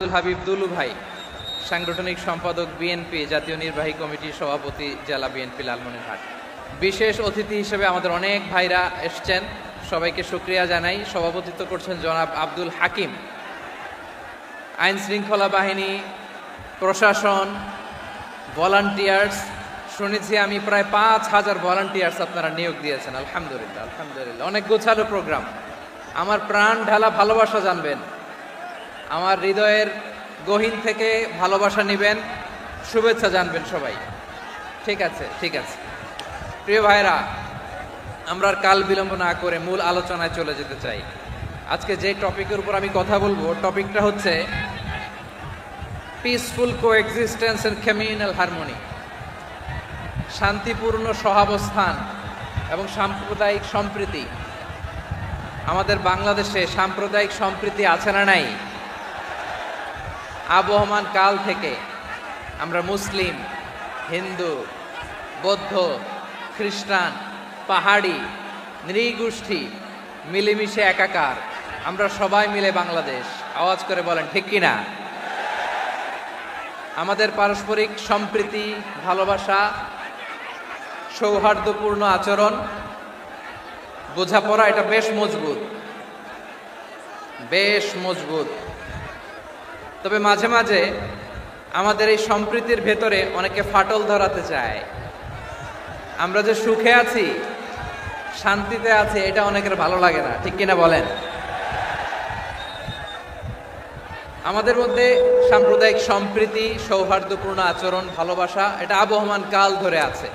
আব্দুল হাবিব দুলু ভাই, সাংগঠনিক সম্পাদক বিএনপি, জাতীয় নির্বাহী কমিটির সভাপতি, জেলা বিএনপি লালমনিরহাট। বিশেষ অতিথি হিসেবে আমাদের অনেক ভাইরা এসছেন, সবাইকে শুকরিয়া জানাই। সভাপতিত্ব করছেন জনাব আব্দুল হাকিম। আইন শৃঙ্খলা বাহিনী, প্রশাসন, ভলান্টিয়ার্স, শুনেছি আমি প্রায় ৫,০০০ ভলান্টিয়ার্স আপনারা নিয়োগ দিয়েছেন। আলহামদুলিল্লাহ, আলহামদুলিল্লাহ। অনেক গোছালো প্রোগ্রাম। আমার প্রাণ ঢালা ভালোবাসা জানবেন, আমার হৃদয়ের গহীন থেকে ভালোবাসা নেবেন, শুভেচ্ছা জানবেন সবাই। ঠিক আছে, ঠিক আছে। প্রিয় ভাইরা, আমরা আর কাল বিলম্ব না করে মূল আলোচনায় চলে যেতে চাই। আজকে যে টপিকের উপর আমি কথা বলবো, টপিকটা হচ্ছে peaceful coexistence and communal harmony, শান্তিপূর্ণ সহাবস্থান এবং সাম্প্রদায়িক সম্প্রীতি। আমাদের বাংলাদেশে সাম্প্রদায়িক সম্প্রীতি আছে না নাই? আবহমান কাল থেকে আমরা মুসলিম, হিন্দু, বৌদ্ধ, খ্রিস্টান, পাহাড়ি, নৃগোষ্ঠী মিলেমিশে একাকার, আমরা সবাই মিলে বাংলাদেশ। আওয়াজ করে বলেন ঠিক কিনা? আমাদের পারস্পরিক সম্প্রীতি, ভালোবাসা, সৌহার্দ্যপূর্ণ আচরণ, বোঝাপড়া, এটা বেশ মজবুত, বেশ মজবুত। তবে মাঝে মাঝে আমাদের এই সম্প্রীতির ভেতরে অনেকে ফাটল ধরাতে চায়। আমরা যে সুখে আছি, শান্তিতে আছি, এটা অনেকের ভালো লাগে না, ঠিক কিনা বলেন? আমাদের মধ্যে সাম্প্রদায়িক সম্প্রীতি, সৌহার্দ্যপূর্ণ আচরণ, ভালোবাসা, এটা আবহমান কাল ধরে আছে।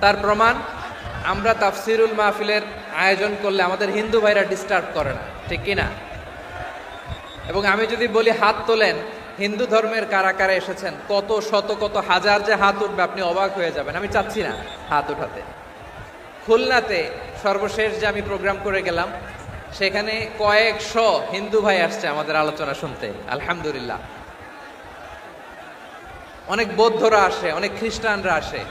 তার প্রমাণ, আমরা তাফসিরুল মাহফিলের আয়োজন করলে আমাদের হিন্দু ভাইরা ডিস্টার্ব করে না, ঠিক কিনা? এবং আমি যদি বলি হাত তোলেন, হিন্দু ধর্মের কারা কারা এসেছেন, কত শত কত হাজার যে হাত উঠবে, আপনি অবাক হয়ে যাবেন। আমি চাচ্ছি না হাত উঠাতে। খুলনাতে সর্বশেষ যে আমি প্রোগ্রাম করে গেলাম, সেখানে কয়েকশো হিন্দু ভাই আসছে আমাদের আলোচনা শুনতে। আলহামদুলিল্লাহ। অনেক বৌদ্ধরা আসে, অনেক খ্রিস্টানরা আসে।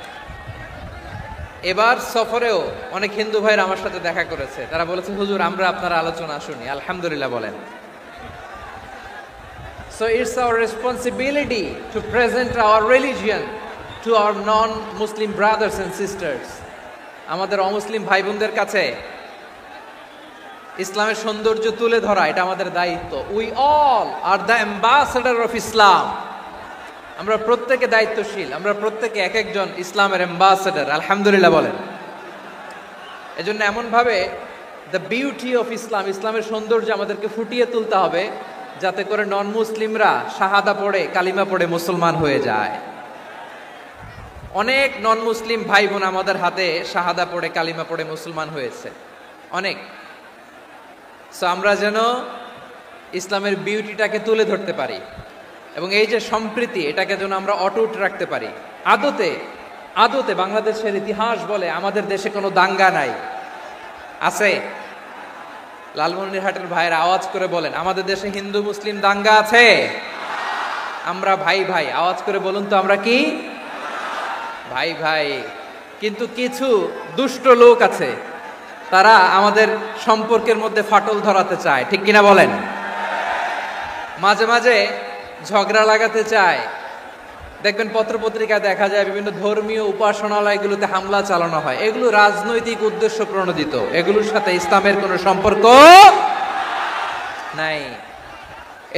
এবার সফরেও অনেক হিন্দু ভাইরা আমার সাথে দেখা করেছে। তারা বলেছে, হুজুর আমরা আপনার আলোচনা শুনি। আলহামদুলিল্লাহ বলেন। So it's our responsibility to present our religion to our non-Muslim brothers and sisters. আমাদের অমুসলিম ভাই বোনদের কাছে ইসলামের সৌন্দর্য তুলে ধরা, এটা আমাদের দায়িত্ব। We all are the ambassador of Islam. আমরা প্রত্যেকে দায়িত্বশীল, আমরা প্রত্যেকে এক একজন ইসলামের অ্যাম্বাসেডর। আলহামদুলিল্লাহ বলেন। এজন্য এমনভাবে দ্য বিউটি অফ ইসলাম, ইসলামের সৌন্দর্য আমাদেরকে ফুটিয়ে তুলতে হবে, যাতে করে নন মুসলিমরা শাহাদা পড়ে, কালিমা পড়ে মুসলমান হয়ে যায়। অনেক নন মুসলিম ভাই বোন আমাদের হাতে শাহাদা পড়ে, কালিমা পড়ে মুসলমান হয়েছে, অনেক। সো আমরা যেন ইসলামের বিউটিটাকে তুলে ধরতে পারি এবং এই যে সম্প্রীতি, এটাকে যেন আমরা অটুট রাখতে পারি। আদতে আদতে বাংলাদেশের ইতিহাস বলে আমাদের দেশে কোনো দাঙ্গা নাই। আছে? লালমনিরহাটের ভাইয়ের আওয়াজ করে বলেন, আমাদের দেশে হিন্দু মুসলিম দাঙ্গা আছে? আমরা ভাই ভাই, আওয়াজ করে বলুন তো, আমরা কি ভাই ভাই? কিন্তু কিছু দুষ্ট লোক আছে, তারা আমাদের সম্পর্কের মধ্যে ফাটল ধরাতে চায়, ঠিক কিনা বলেন? মাঝে মাঝে ঝগড়া লাগাতে চায়। দেখবেন পত্রপত্রিকায় দেখা যায় বিভিন্ন ধর্মীয় উপাসনালয়গুলোতে হামলা চালানো হয়। এগুলো রাজনৈতিক উদ্দেশ্য প্রণোদিত, এগুলোর সাথে ইসলামের কোনো সম্পর্ক নাই।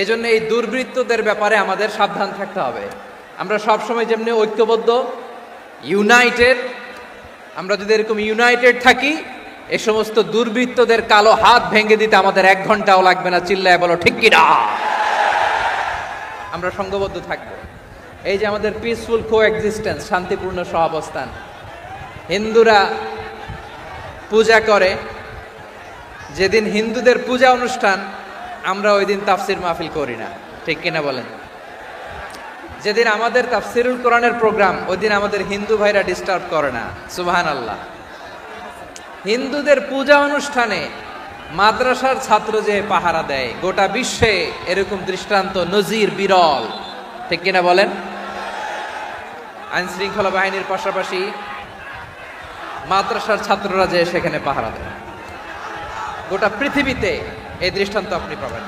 এজন্য এই দুর্বৃত্তদের ব্যাপারে আমাদের সাবধান থাকতে হবে। আমরা সবসময় যেমনি ঐক্যবদ্ধ, ইউনাইটেড, আমরা যদি এরকম ইউনাইটেড থাকি, এই সমস্ত দুর্বৃত্তদের কালো হাত ভেঙে দিতে আমাদের 1 ঘন্টাও লাগবে না। চিল্লায় বলো ঠিক কিনা? আমরা সংঘবদ্ধ থাকবো। এই যে আমাদের পিসফুল কোএক্সিস্টেন্স, শান্তিপূর্ণ সহাবস্থান। হিন্দুরা পূজা করে, যেদিন হিন্দুদের পূজা অনুষ্ঠান, আমরা ওই দিন তাফসির মাহফিল করি না, ঠিক কিনা বলেন? যেদিন আমাদের তাফসিরুল কোরআনের প্রোগ্রাম, ওই দিন আমাদের হিন্দু ভাইরা ডিস্টার্ব করে না। সুবহানাল্লাহ। হিন্দুদের পূজা অনুষ্ঠানে মাদ্রাসার ছাত্র যে পাহারা দেয়, গোটা বিশ্বে এরকম দৃষ্টান্ত, নজির বিরল, ঠিক কিনা বলেন? আইন শৃঙ্খলা বাহিনীর পাশাপাশি মাদ্রাসার ছাত্ররা যে সেখানে পাহারা দেয়, গোটা পৃথিবীতে এই দৃষ্টান্ত আপনি পাবেন।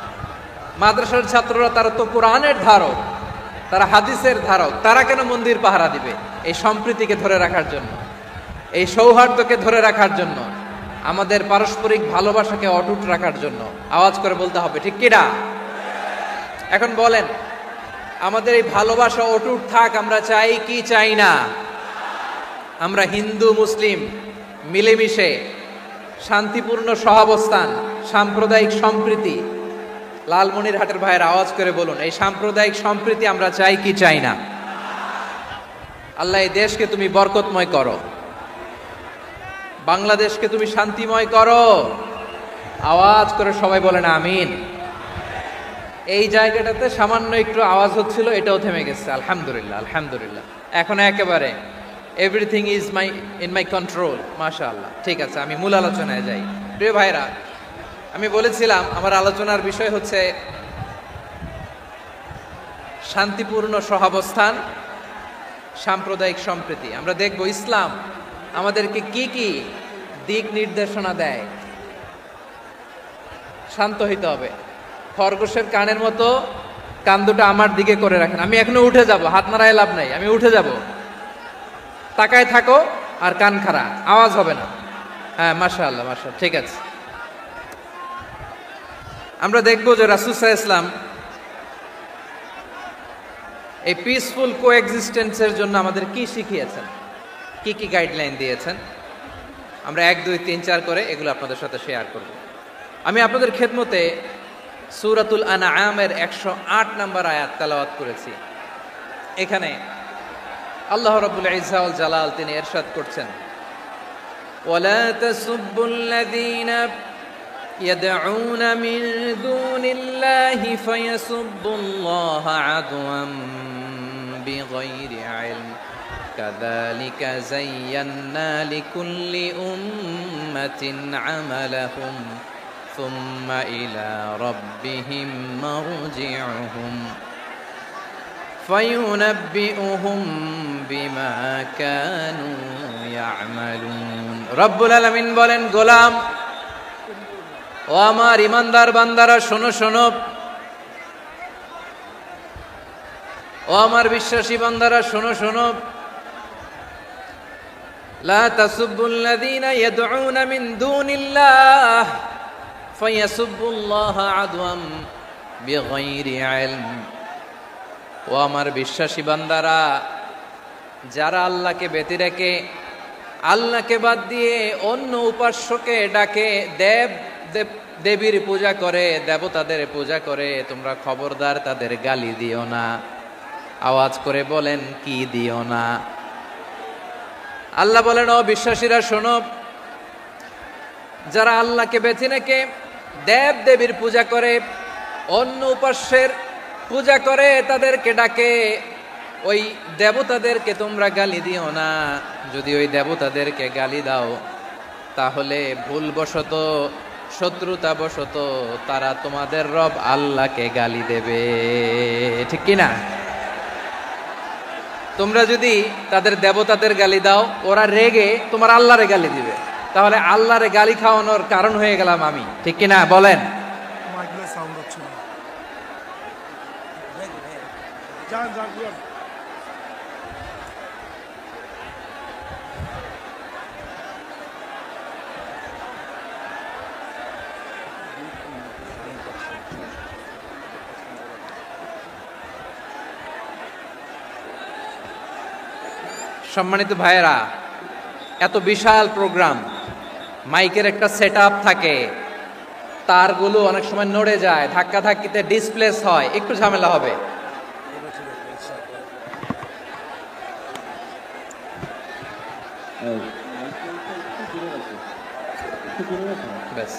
মাদ্রাসার ছাত্ররা তারা তো কোরআনের ধারক, তারা হাদিসের ধারক, তারা কেন মন্দির পাহারা দিবে? এই সম্প্রীতিকে ধরে রাখার জন্য, এই সৌহার্দ্যকে ধরে রাখার জন্য, আমাদের পারস্পরিক ভালোবাসাকে অটুট রাখার জন্য আওয়াজ করে বলতে হবে, ঠিক কিনা? এখন বলেন, আমাদের এই ভালোবাসা অটুট থাক আমরা চাই কি চাই না? আমরা হিন্দু মুসলিম মিলেমিশে শান্তিপূর্ণ সহাবস্থান, সাম্প্রদায়িক সম্প্রীতি, লালমনিরহাটের ভাইয়ের আওয়াজ করে বলুন, এই সাম্প্রদায়িক সম্প্রীতি আমরা চাই কি চাই না? আল্লাহ এই দেশকে তুমি বরকতময় করো, বাংলাদেশকে তুমি শান্তিময় করো। আওয়াজ করে সবাই বলেন আমিন। এই জায়গাটাতে সামান্য একটু আওয়াজ হচ্ছিল, এটাও থেমে গেছে, আলহামদুলিল্লাহ আলহামদুলিল্লাহ। এখন একেবারে everything is in my control, মাশাআল্লাহ। ঠিক আছে, আমি মূল আলোচনায় যাই। প্রিয় ভাইরা, আমি বলেছিলাম আমার আলোচনার বিষয় হচ্ছে শান্তিপূর্ণ সহাবস্থান, সাম্প্রদায়িক সম্প্রীতি। আমরা দেখব ইসলাম আমাদেরকে কি কি দিক নির্দেশনা দেয়। শান্ত হইতে হবে, খরগোশের কানের মতো কান দুটো আমার দিকে করে রাখেন। আমি এখনো উঠে যাব, হাত নাড়ায় লাভ নাই, আমি উঠে যাব। তাকায় থাকো আর কান খাড়া, আওয়াজ হবে না। হ্যাঁ, মাশাআল্লাহ মাশাআল্লাহ, ঠিক আছে। আমরা দেখব যে রাসূল সাল্লাল্লাহু আলাইহি ওয়াসাল্লাম এই পিসফুল কোএক্সিস্টেন্সের জন্য আমাদের কি শিখিয়েছেন, কি কি গাইডলাইন দিয়েছেন। আমরা 1 2 3 4 করে এগুলো আপনাদের সাথে শেয়ার করব। আমি আপনাদের খেদমতে সূরাতুল আনআমের 108 নম্বর আয়াত তেলাওয়াত করেছি। এখানে আল্লাহ রাব্বুল ইজ্জা ওয়াল জালাল তিনি ইরশাদ করছেন, ওয়ালা তাসুব্বুল্লাযীনা ইয়াদউনা মিন দুনিল্লাহি ফায়াসুব্বুল্লাহা আদওয়াম বিগাইরি ইলম কাযালিকা যায়্যান্না লিকুল্লি উম্মাতিন আমালাহুম সুম্মা ইলা রাব্বিহিম মারজিউহুম ফায়ুনাব্বিউহুম বিমা কানু ইয়ামালুন। রব্বুল আলামিন বলেন, গোলাম ও আমার ইমানদার বান্দারা শোনো শোনো, ও আমার বিশ্বাসী বান্দারা শোনো শোনো, লা তাসুব্বুল্লাযীনা ইয়াদউনা মিন দুনিল্লাহ ফায়াসুব্বুল্লাহা আদওয়াম বিগাইরি ইলম। ও আমার বিশ্বাসী বান্দারা, যারা আল্লাহকে ব্যতি রেখে, আল্লাহকে বাদ দিয়ে অন্য উপাস্যকে ডাকে, দেবীর পূজা করে, দেবতাদের পূজা করে, তোমরা খবরদার তাদের গালি দিও না। আওয়াজ করে বলেন, কি দিও না? আল্লাহ বলেন, ও বিশ্বাসীরা শোনো, যারা আল্লাহকে বেছে রেখে দেব দেবীর পূজা করে, অন্য উপাস্যের পূজা করে, তাদেরকে ডাকে, ওই দেবতাদেরকে তোমরা গালি দিও না। যদি ওই দেবতাদেরকে গালি দাও, তাহলে ভুলবশত, শত্রুতাবশত তারা তোমাদের রব আল্লাহকে গালি দেবে, ঠিক কিনা? তোমরা যদি তাদের দেবতাদের গালি দাও, ওরা রেগে তোমার আল্লাহরে গালি দিবে, তাহলে আল্লাহরে গালি খাওয়ানোর কারণ হয়ে গেলাম আমি, ঠিক কিনা বলেন? সম্মানিত ভাইয়েরা, এত বিশাল প্রোগ্রাম, মাইকের একটা সেটআপ থাকে, তারগুলো অনেক সময় নড়ে যায়, ধাক্কা ধাক্কিতে ডিসপ্লেস হয়, একটু ঝামেলা হবে। ব্যাস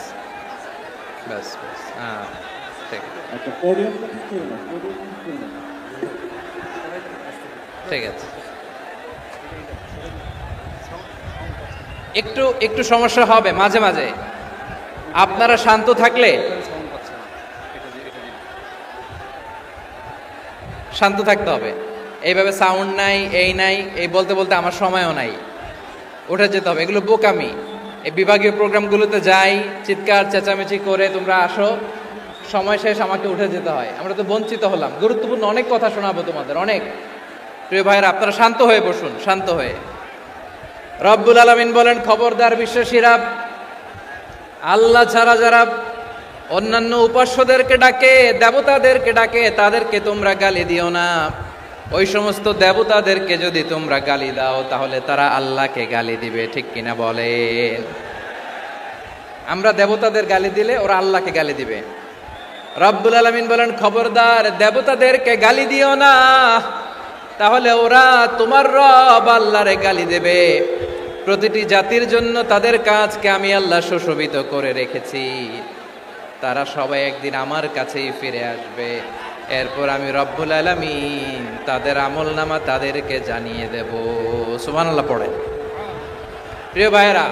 ব্যাস ব্যাস, হ্যাঁ ঠিক ঠিক আছে। একটু একটু সমস্যা হবে মাঝে মাঝে, আপনারা শান্ত থাকলে, শান্ত থাকতে হবে। এইভাবে সাউন্ড নাই, এই নাই, এই বলতে বলতে আমার সময়ও নাই, উঠে যেতে হবে, এগুলো বোকামি। এই বিভাগীয় প্রোগ্রামগুলোতে যাই, চিৎকার চেঁচামেচি করে তোমরা আসো, সময় শেষ, আমাকে উঠে যেতে হয়। আমরা তো বঞ্চিত হলাম। গুরুত্বপূর্ণ অনেক কথা শোনাবো তোমাদের, অনেক। প্রিয় ভাইরা, আপনারা শান্ত হয়ে বসুন, শান্ত হয়ে। রব্বুল আলামিন বলেন, খবরদার বিশ্বাসীরা, আল্লাহ ছাড়া যারা অন্যান্য উপাস্যদেরকে ডাকে, দেবতাদেরকে ডাকে, তাদেরকে তোমরা গালি দিও না। ওই সমস্ত দেবতাদেরকে যদি তোমরা গালি দাও তাহলে তারা আল্লাহকে গালি দিবে, ঠিক কিনা বলেন? আমরা দেবতাদের গালি দিলে ওরা আল্লাহকে গালি দিবে। রব্বুল আলামিন বলেন, খবরদার দেবতাদেরকে গালি দিও না, তাহলে ওরা তোমার রব আল্লাহরে গালি দেবে। প্রতিটি জাতির জন্য তাদের কাজকে আমি আল্লাহ সুশোভিত করে রেখেছি। তারা সবাই একদিন আমার কাছেই ফিরে আসবে। এরপর আমি রব্বুল আলামিন তাদের আমলনামা তাদেরকে জানিয়ে দেব। সুবহানাল্লাহ পড়ে। প্রিয় ভাইয়েরা,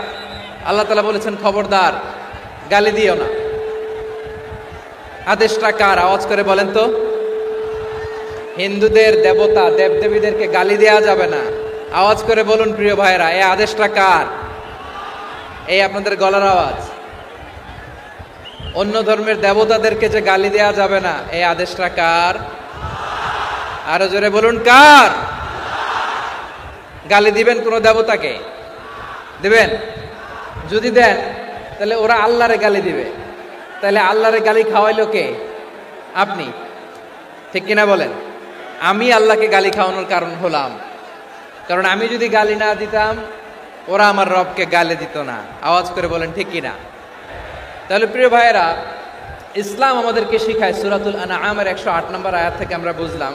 আল্লাহ তাআলা বলেছেন, খবরদার গালি দিও না। আদেশটা কার? আওয়াজ করে বলেন তো। হিন্দুদের দেবতা দেবদেবীদেরকে গালি দেওয়া যাবে না। আওয়াজ করে বলুন প্রিয় ভাইয়েরা, এই আদেশটা কার? এই আপনাদের গলার আওয়াজ। অন্য ধর্মের দেবতাদেরকে যে গালি দেওয়া যাবে না, এই আদেশটা কার? আরো জোরে বলুন, কার? গালি দিবেন কোন দেবতাকে? দিবেন? যদি দেন তাহলে ওরা আল্লাহরে গালি দিবে। তাহলে আল্লাহরে গালি খাওয়াইলো কে? আপনি, ঠিক কিনা বলেন? আমি আল্লাহকে গালি খাওয়ানোর কারণ হলাম, কারণ আমি যদি গালি না দিতাম ওরা আমার রবকে গালি দিত না। আওয়াজ করে বলেন ঠিক কিনা? তাহলে প্রিয় ভাইয়েরা, ইসলাম আমাদেরকে শিখায়, সূরাতুল আনআমের 108 নম্বর আয়াত থেকে আমরা বুঝলাম,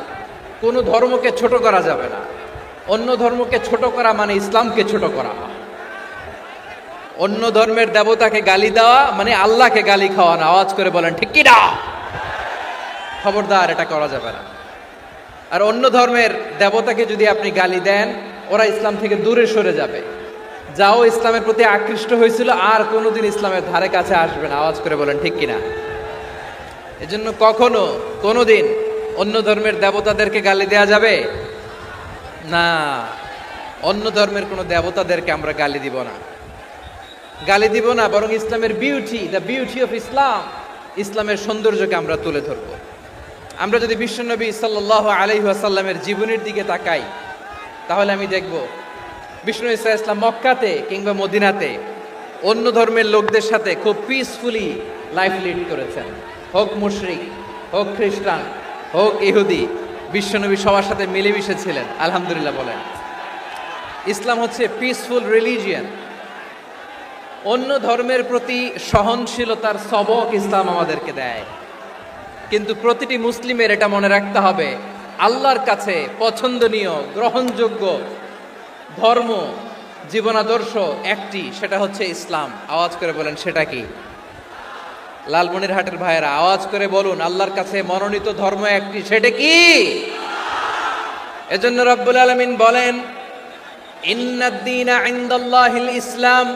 কোন ধর্মকে ছোট করা যাবে না। অন্য ধর্মকে ছোট করা মানে ইসলামকে ছোট করা। অন্য ধর্মের দেবতাকে গালি দেওয়া মানে আল্লাহকে গালি খাওয়ানো। আওয়াজ করে বলেন ঠিক কিনা? খবরদার, এটা করা যাবে না। আর অন্য ধর্মের দেবতাকে যদি আপনি গালি দেন, ওরা ইসলাম থেকে দূরে সরে যাবে। যাও ইসলামের প্রতি আকৃষ্ট হয়েছিল আর কোনোদিন ইসলামের ধারে কাছে আসবে না। আওয়াজ করে বলেন ঠিক কিনা? এজন্য কখনো কোনোদিন অন্য ধর্মের দেবতাদেরকে গালি দেয়া যাবে না। অন্য ধর্মের কোনো দেবতাদেরকে আমরা গালি দিব না, গালি দিব না, বরং ইসলামের beauty, the beauty of Islam, ইসলামের সৌন্দর্যকে আমরা তুলে ধরব। আমরা যদি বিশ্বনবী সাল্লাল্লাহু আলাইহি ওয়াসাল্লামের জীবনের দিকে তাকাই, তাহলে আমি দেখব বিষ্ণু ঈসা ইসলাম মক্কাতে কিংবা মদিনাতে অন্য ধর্মের লোকদের সাথে খুব পিসফুলি লাইফ লিড করেছেন। হোক মুশরিক, হোক খ্রিস্টান, হোক ইহুদি, বিশ্বনবী সবার সাথে মিলেমিশে ছিলেন। আলহামদুলিল্লাহ বলেন। ইসলাম হচ্ছে পিসফুল রিলিজিয়ান। অন্য ধর্মের প্রতি সহনশীলতার সবক ইসলাম আমাদেরকে দেয়। কিন্তু প্রতিটি মুসলিমের এটা মনে রাখতে হবে, আল্লাহর কাছে পছন্দনীয় গ্রহণযোগ্য ধর্ম, জীবনাদর্শ একটি, সেটা হচ্ছে ইসলাম। আওয়াজ করে বলেন সেটা কি? লালমনিরহাটের ভাইয়েরা আওয়াজ করে বলুন, আল্লাহর কাছে মনোনীত ধর্ম একটি, সেটা কি? এজন্য রব্বুল আলামিন বলেন, ইন্নাদ দীনা ইনদাল্লাহিল ইসলাম,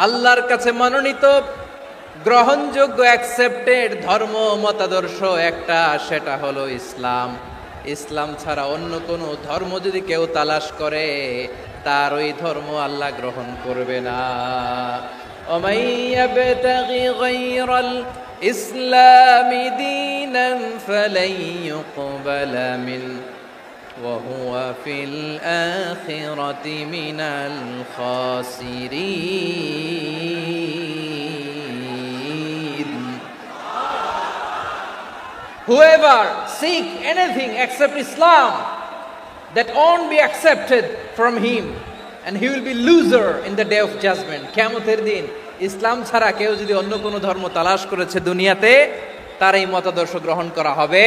আল্লাহর কাছে মনোনীত গ্রহণযোগ্য অ্যাকসেপ্টেড ধর্ম মতাদর্শ একটা, সেটা হলো ইসলাম। ইসলাম ছাড়া অন্য কোনো ধর্ম যদি কেউ তালাশ করে, তার ওই ধর্ম আল্লাহ গ্রহণ করবে না। ومن يبتغي غير الإسلام دينا فلن يقبل منه وهو في الآخرة من الخاسرين. Whoever seek anything except Islam, that won't be accepted from him, and he will be loser in the day of judgment. কিয়ামতের দিন ইসলাম ছাড়া কেউ যদি অন্য কোনো ধর্ম তালাশ করেছে দুনিয়াতে, তার এই মতাদর্শ গ্রহণ করা হবে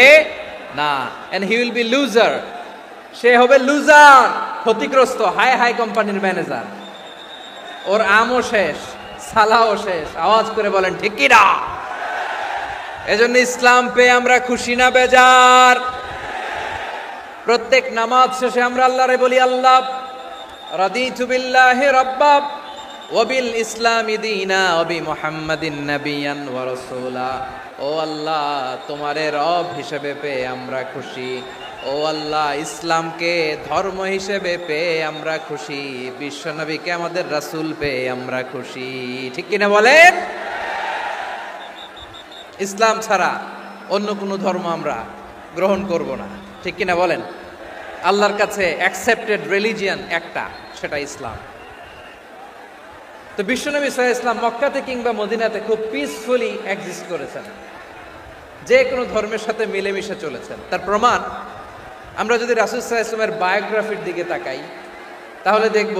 না। and he will be loser, সে হবে লুজার, ক্ষতিগ্রস্ত। হাই হাই কোম্পানির ম্যানেজার, ওর আমও শেষ, সালাও শেষ। আওয়াজ করে বলেন ঠিক কি না? এজন্য ইসলাম পেয়ে আমরা খুশি না বেজার? প্রত্যেক নামাজ শেষে আমরা আল্লাহরে বলি, আল্লাহ রাদিতু বিল্লাহি রাব্বা ওয়া বিল ইসলামি দীনা ওয়া বি মুহাম্মাদিন নাবিয়ান ওয়া রাসূলা। ও আল্লাহ, তোমারে রব হিসেবে পেয়ে আমরা খুশি। ও আল্লাহ, ইসলামকে ধর্ম হিসেবে পেয়ে আমরা খুশি। বিশ্বনবীকে আমাদের রাসূল পেয়ে আমরা খুশি। ঠিক কিনা বলেন? ইসলাম ছাড়া অন্য কোনো ধর্ম আমরা গ্রহণ করব না, ঠিক কিনা বলেন? আল্লাহর কাছে অ্যাকসেপ্টেড রিলিজিয়ান একটা, সেটা ইসলাম। তো বিশ্বনবী সাল্লাল্লাহু আলাইহি ওয়াসাল্লাম মক্কাতে কিংবা মদিনাতে খুব পিসফুলি এক্সিস্ট করেছেন, যে কোনো ধর্মের সাথে মিলেমিশে চলেছেন। তার প্রমাণ আমরা যদি রাসূল সাল্লাল্লাহু আলাইহি ওয়াসাল্লামের বায়োগ্রাফির দিকে তাকাই, তাহলে দেখব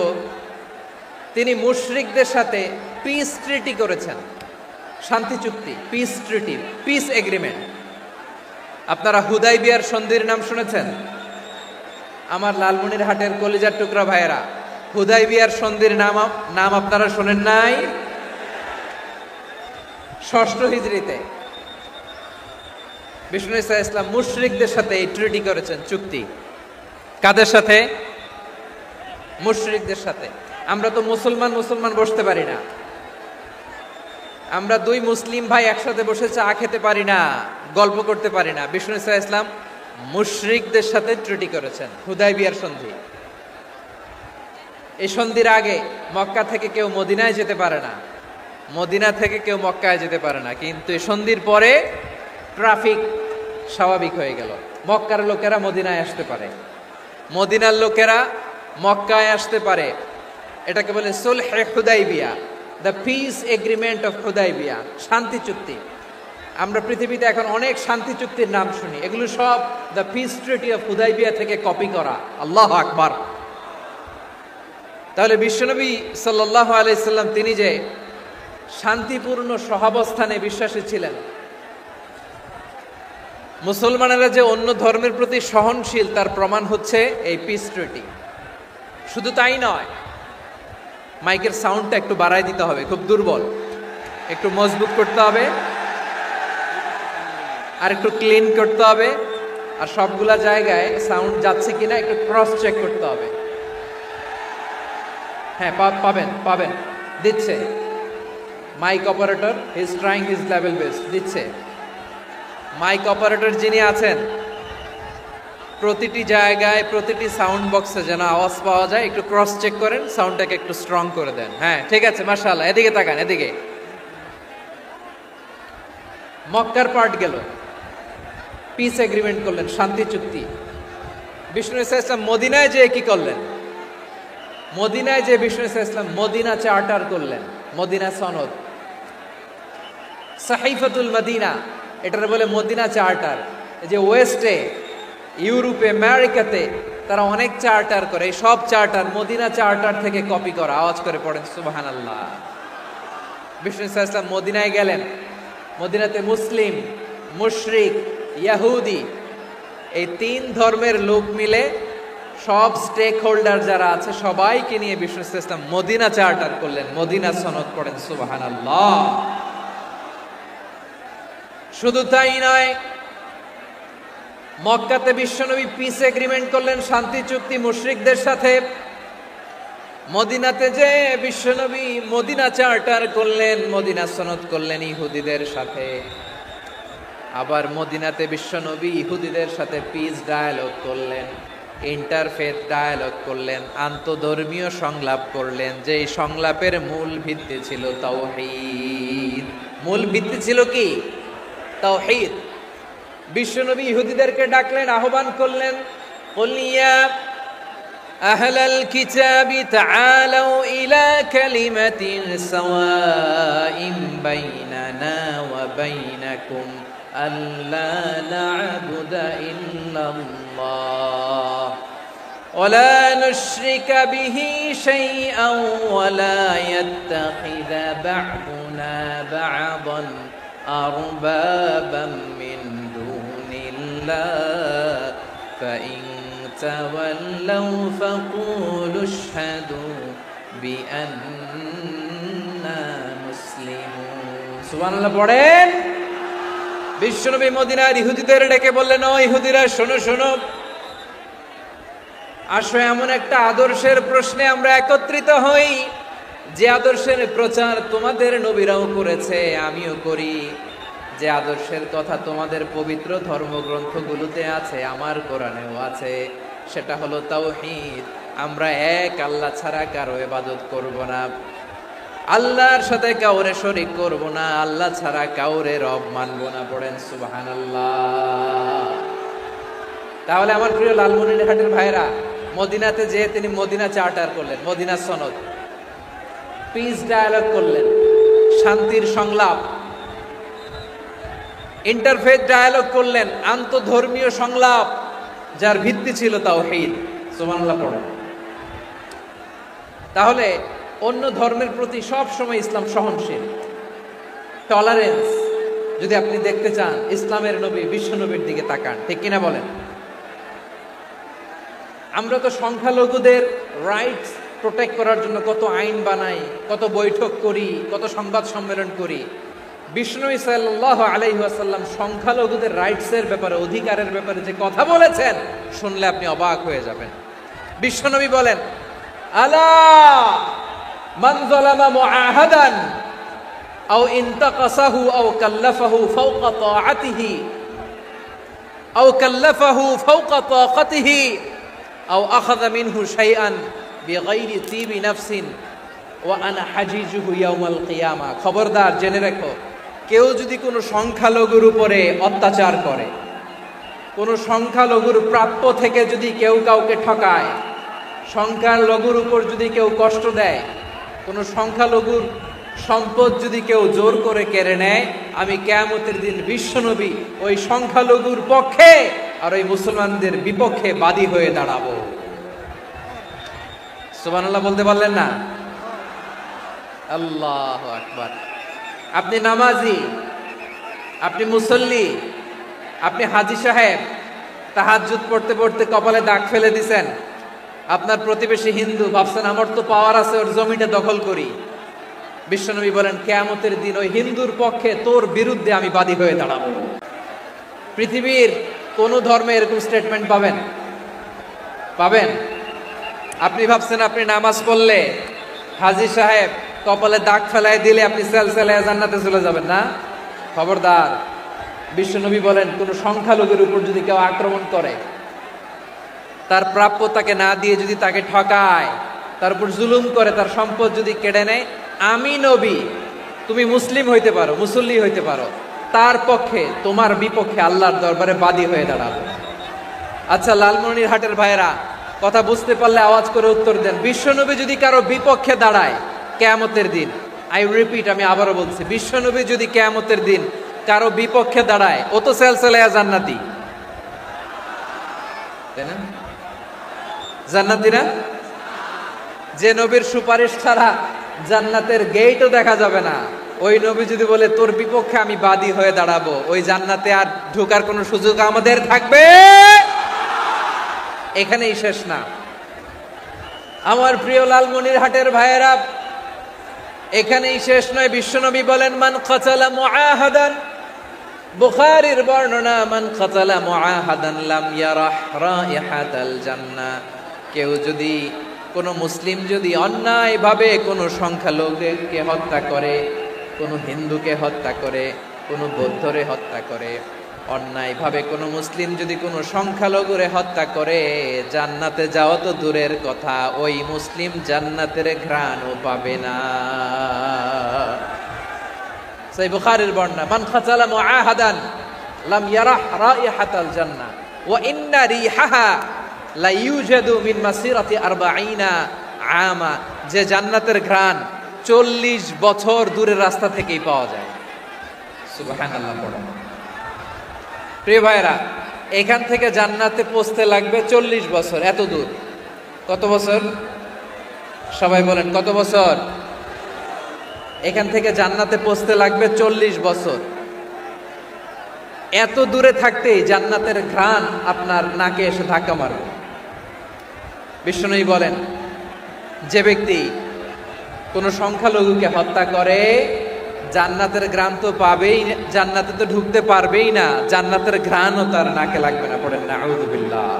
তিনি মুশরিকদের সাথে পিস ট্রিটি করেছেন, শান্তি চুক্তি, পিস ট্রিটি, পিস এগ্রিমেন্ট। আপনারা হুদাইবিয়ার সন্ধির নাম শুনেছেন? আমার লালমনিরহাটের কলিজার টুকরা ভাইয়েরা, হুদাইবিয়ার সন্ধির নাম আপনারা শোনেন নাই? 6ষ্ঠ হিজরিতে বিষ্ণু ঈসা ইসলাম মুশরিকদের সাথে এই ট্রিটি করেছেন, চুক্তি। কাদের সাথে? মুশরিকদের সাথে। আমরা তো মুসলমান বসতে পারি না, আমরা দুই মুসলিম ভাই একসাথে বসে চা খেতে পারি না, গল্প করতে পারি না। বিষ্ণু ঈসা ইসলাম মুশরিকদের সাথে ট্রিটি করেছেন, হুদাইবিয়ার সন্ধি। এই সন্ধির আগে মক্কা থেকে কেউ মদিনায় যেতে পারে না, মদিনা থেকে কেউ মক্কায় যেতে পারে না। কিন্তু এই সন্ধির পরে ট্রাফিক স্বাভাবিক হয়ে গেল, মক্কার লোকেরা মদিনায় আসতে পারে, মদিনার লোকেরা মক্কায় আসতে পারে। এটাকে বলে সুলহে হুদাইবিয়া, the peace agreement of Hudaibiya, শান্তি চুক্তি। আমরা পৃথিবীতে এখন অনেক শান্তি চুক্তির নাম শুনি, এগুলো সব the piece treaty of Hudaibiya থেকে কপি করা। আল্লাহু আকবার। তাহলে বিশ্বনবী সাল্লাল্লাহু আলাইহি সাল্লাম তিনি যে শান্তিপূর্ণ সহাবস্থানে বিশ্বাসী ছিলেন, মুসলমানেরা যে অন্য ধর্মের প্রতি সহনশীল, তার প্রমাণ হচ্ছে এই পিস ট্রিটি। শুধু তাই নয়, মাইকের সাউন্ডটা একটু বাড়াই দিতে হবে, খুব দুর্বল, একটু মজবুত করতে হবে, আর একটু ক্লিন করতে হবে, আর সবগুলা জায়গায় সাউন্ড যাচ্ছে কিনা একটু ক্রস চেক করতে হবে। হ্যাঁ, পাবেন, দিচ্ছে mike operator, he is trying his level best, দিচ্ছে। মাইক অপারেটর যিনি আছেন, প্রতিটি জায়গায় প্রতিটি সাউন্ড বক্সে যেন আওয়াজ পাওয়া যায়, একটু ক্রস চেক করেন, সাউন্ডটাকে একটু স্ট্রং করে দেন। হ্যাঁ, ঠিক আছে, মাশাআল্লাহ। এদিকে তাকান, এদিকে। মক্কার পার্ট গেল, পিস এগ্রিমেন্ট করলেন, শান্তি চুক্তি। বিষ্ণু ঈসা ইসলাম মদিনায় যে কি করলেন? মদিনায় যে বিষ্ণু ঈসা ইসলাম মদিনা চার্টার করলেন, মদিনা সনদ, সাহিফাতুল মদিনা, এটার বলে মদিনা চার্টার। যে ওয়েস্টে, ইউরোপে, আমেরিকাতে তারা অনেক চার্টার করে, এই সব চার্টার মদিনা চার্টার থেকে কপি করা। আওয়াজ করে পড়েন সুবহানাল্লাহ। বিষ্ণু ঈসা ইসলাম মদিনায় গেলেন, মদিনাতে মুসলিম, মুশরিক, ইয়াহুদি, এই 3 ধর্মের লোক মিলে, সব স্টেক হোল্ডার যারা আছে সবাইকে নিয়ে বিষ্ণু ঈসা ইসলাম মদিনা চার্টার করলেন, মদিনা সনদ। পড়েন সুবহানাল্লাহ। শুধু তাই নয়, মক্কাতে বিশ্বনবী পিস এগ্রিমেন্ট করলেন, শান্তি চুক্তি মুশরিকদের সাথে। মদিনাতে যে বিশ্বনবী মদিনা চার্টার করলেন, মদিনা সনদ করলেন ইহুদিদের সাথে। আবার মদিনাতে বিশ্বনবী ইহুদিদের সাথে পিস ডায়ালগ করলেন, ইন্টারফেথ ডায়ালগ করলেন, আন্তধর্মীয় সংলাপ করলেন, যে সংলাপের মূল ভিত্তি ছিল তাওহীদ। মূল ভিত্তি ছিল কি? তাওহীদ। বিশ্বনবী ইহুদিদেরকে ডাকলেন, আহ্বান করলেন, কুল ইয়া আহলাল কিতাবি তাআলাউ ইলা কালিমাতিন সাওয়াইন বাইনানা ওয়া বাইনাকুম আল্লা না'বুদা ইল্লাল্লাহ ওয়া লা নুশরিকা বিহি শাইআন ওয়া লা ইয়াত্তাখিযা বা'দুনা বা'দান আরবাবাম মিন দুনিল্লাহ ফাইন তাওয়াল্লাউ ফাকুলু আশহাদু বিআন্না মুসলিমুন। সুবহানাল্লাহ পড়েন। বিশ্বনবী মদিনার ইহুদিদের ডেকে বললেন, ও ইহুদিরা, শোনো শোনো, আসো এমন একটা আদর্শের প্রশ্নে আমরা একত্রিত হই, যে আদর্শের প্রচার তোমাদের নবীরাও করেছে, আমিও করি, যে আদর্শের কথা তোমাদের পবিত্র ধর্মগ্রন্থগুলোতে আছে, আমার কোরআনেও আছে, সেটা হলো তাওহীদ। আমরা এক আল্লাহ ছাড়া কারো ইবাদত করব না। আল্লাহর সাথে কাউরে শরীক করব না, আল্লাহ ছাড়া কাউরে রব মানব না। পড়েন সুবহানাল্লাহ। তাহলে আমার প্রিয় লালমনিরহাটের ভাইরা, মদিনাতে যে তিনি মদিনা চার্টার করলেন, মদিনা সনদ, পিস ডায়ালগ করলেন, শান্তির সংলাপ, ইন্টারফেথ ডায়ালগ করলেন, আন্তঃধর্মীয় সংলাপ, যার ভিত্তি ছিল তাওহীদ। সুবহানাল্লাহ পড়েন। তাহলে অন্য ধর্মের প্রতি সব সময় ইসলাম সহনশীল, টলারেন্স। যদি আপনি দেখতে চান ইসলামের নবী বিশ্ব নবীর দিকে তাকান, ঠিক কিনা বলেন? আমরা তো সংখ্যালঘুদের রাইটস প্রোটেক্ট করার জন্য কত আইন বানাই, কত বৈঠক করি, কত সংবাদ সম্মেলন করি। বিষ্ণু সাল্লাল্লাহু আলাইহি ওয়াসাল্লাম সংখ্যালঘুদের রাইটসের ব্যাপারে, অধিকারের ব্যাপারে যে কথা বলেছেন, শুনলে আপনি অবাক হয়ে যাবেন। বিশ্বনবী বলেন, আলা মান যালামা মুআহাদান আও ইনতাকাসাহু আও কাল্লাফাহু ফাওকা তাআতিহি আও কাল্লাফাহু ফাওকা তাকাতিহি আও আখাযা মিনহু শাইআন বিগাইরি তিবি নাফসিন ওয়া আনা হাজিজুহু ইয়াউমাল কিয়ামা। খবরদার, জেনে রাখো, কেউ যদি কোনো সংখ্যালঘুর উপরে অত্যাচার করে, কোনো সংখ্যালঘুর প্রাপ্য থেকে যদি কেউ কাউকে ঠকায়, সংখ্যালঘুর উপর যদি কেউ কষ্ট দেয়, কোনো সংখ্যালঘুর সম্পদ যদি কেউ জোর করে কেড়ে নেয়, আমি কিয়ামতের দিন বিশ্বনবী ওই সংখ্যালঘুর পক্ষে আর ওই মুসলমানদের বিপক্ষে বাদী হয়ে দাঁড়াবো। সুবহানাল্লাহ বলতে পারলেন না? আল্লাহু আকবার। আপনি নামাজি, আপনি মুসল্লি, আপনি হাজী সাহেব, তাহাজ্জুদ পড়তে পড়তে কপালে দাগ ফেলে দিছেন, আপনার প্রতিবেশী হিন্দু, ভাবছেন আমার তো পাওয়ার আছে, ওর জমিটা দখল করি। বিশ্বনবী বলেন, কিয়ামতের দিন ওই হিন্দুর পক্ষে তোর বিরুদ্ধে আমি বাদী হয়ে দাঁড়াবো। পৃথিবীর কোন ধর্মে এরকম স্টেটমেন্ট পাবেন? পাবেন? আপনি ভাবছেন আপনি নামাজ পড়লে হাজী সাহেব কপালে দাগ ফেলায় দিলে আপনি সেলসেলায় জান্নাতে চলে যাবেন না? খবরদার। বিশ্বনবী বলেন, কোন সংখ্যালঘুর উপর যদি কেউ আক্রমণ করে, তার প্রাপ্য তাকে না দিয়ে যদি তাকে ঠকায়, তার উপর জুলুম করে, তার সম্পদ যদি কেড়ে নেয়, আমি নবী, তুমি মুসলিম হইতে পারো, মুসল্লি হইতে পারো, তার পক্ষে তোমার বিপক্ষে আল্লাহর দরবারে বাদী হয়ে দাঁড়াবো। আচ্ছা লালমনিরহাটের ভাইরা, কথা বুঝতে পারলে আওয়াজ করে উত্তর দেন। বিশ্বনবী যদি কারো বিপক্ষে দাঁড়ায় কিয়ামতের দিন, আই রিপিট, আমি আবারও বলছি, বিশ্বনবী যদি কিয়ামতের দিন কারো বিপক্ষে দাঁড়ায়, ও তো সেলসেলায়া জান্নাতি, তাই না? জান্নাতি না? যে নবীর সুপারিশ ছাড়া জান্নাতের গেটও দেখা যাবে না, ওই নবী যদি বলে তোর বিপক্ষে আমি বাদী হয়ে দাঁড়াবো, ওই জান্নাতে আর ঢোকার কোনো সুযোগ আমাদের থাকবে? এখানেই শেষ না আমার প্রিয় লালমনিরহাটের ভাইয়েরা, এখানেই শেষ নয়। বিশ্বনবী বলেন, মান কাতালা মুআহাদান, বুখারীর বর্ণনা, মান কাতালা মুআহাদান লাম ইয়ারাহ রাইহাতাল জান্নাহ। কেউ যদি, কোনো মুসলিম যদি অন্যায়ভাবে কোনো সংখ্যালঘুকে হত্যা করে, কোনো হিন্দুকে হত্যা করে, কোনো বৌদ্ধরে হত্যা করে, অন্যায়ভাবে কোনো মুসলিম যদি কোনো সংখ্যালঘুরে হত্যা করে, জান্নাতে যাওয়া তো দূরের কথা, ওই মুসলিম জান্নাতের ঘ্রাণও পাবে না। সেই বুখারীর বর্ণনা, মান কাতালা মুআহাদান লাম ইয়ারাহ রাইহাতাল জান্নাহ ওয়া ইন্না রিহাহা লা ইউজাদু মিন মাসিরাতি 40 আমা। যে জান্নাতের ঘ্রাণ 40 বছর দূরের রাস্তা থেকেই পাওয়া যায়। সুবহানাল্লাহ পড়ো। প্রিয় ভাইরা, এখান থেকে জান্নাতে পৌঁছতে লাগবে 40 বছর। এত দূর। কত বছর? সবাই বলেন কত বছর? এখান থেকে জান্নাতে পৌঁছতে লাগবে 40 বছর। এত দূরে থাকতেই জান্নাতের ঘ্রাণ আপনার নাকে এসে ধাক্কা মারবে। বিষ্ণুই বলেন, যে ব্যক্তি কোনো সংখ্যালঘুকে হত্যা করে, জান্নাতের ঘ্রাণ তো পাবেই, জান্নাতে তো ঢুকতে পারবেই না, জান্নাতের ঘ্রাণও তার নাকে লাগবে না। পড়েন না আউযু বিল্লাহ।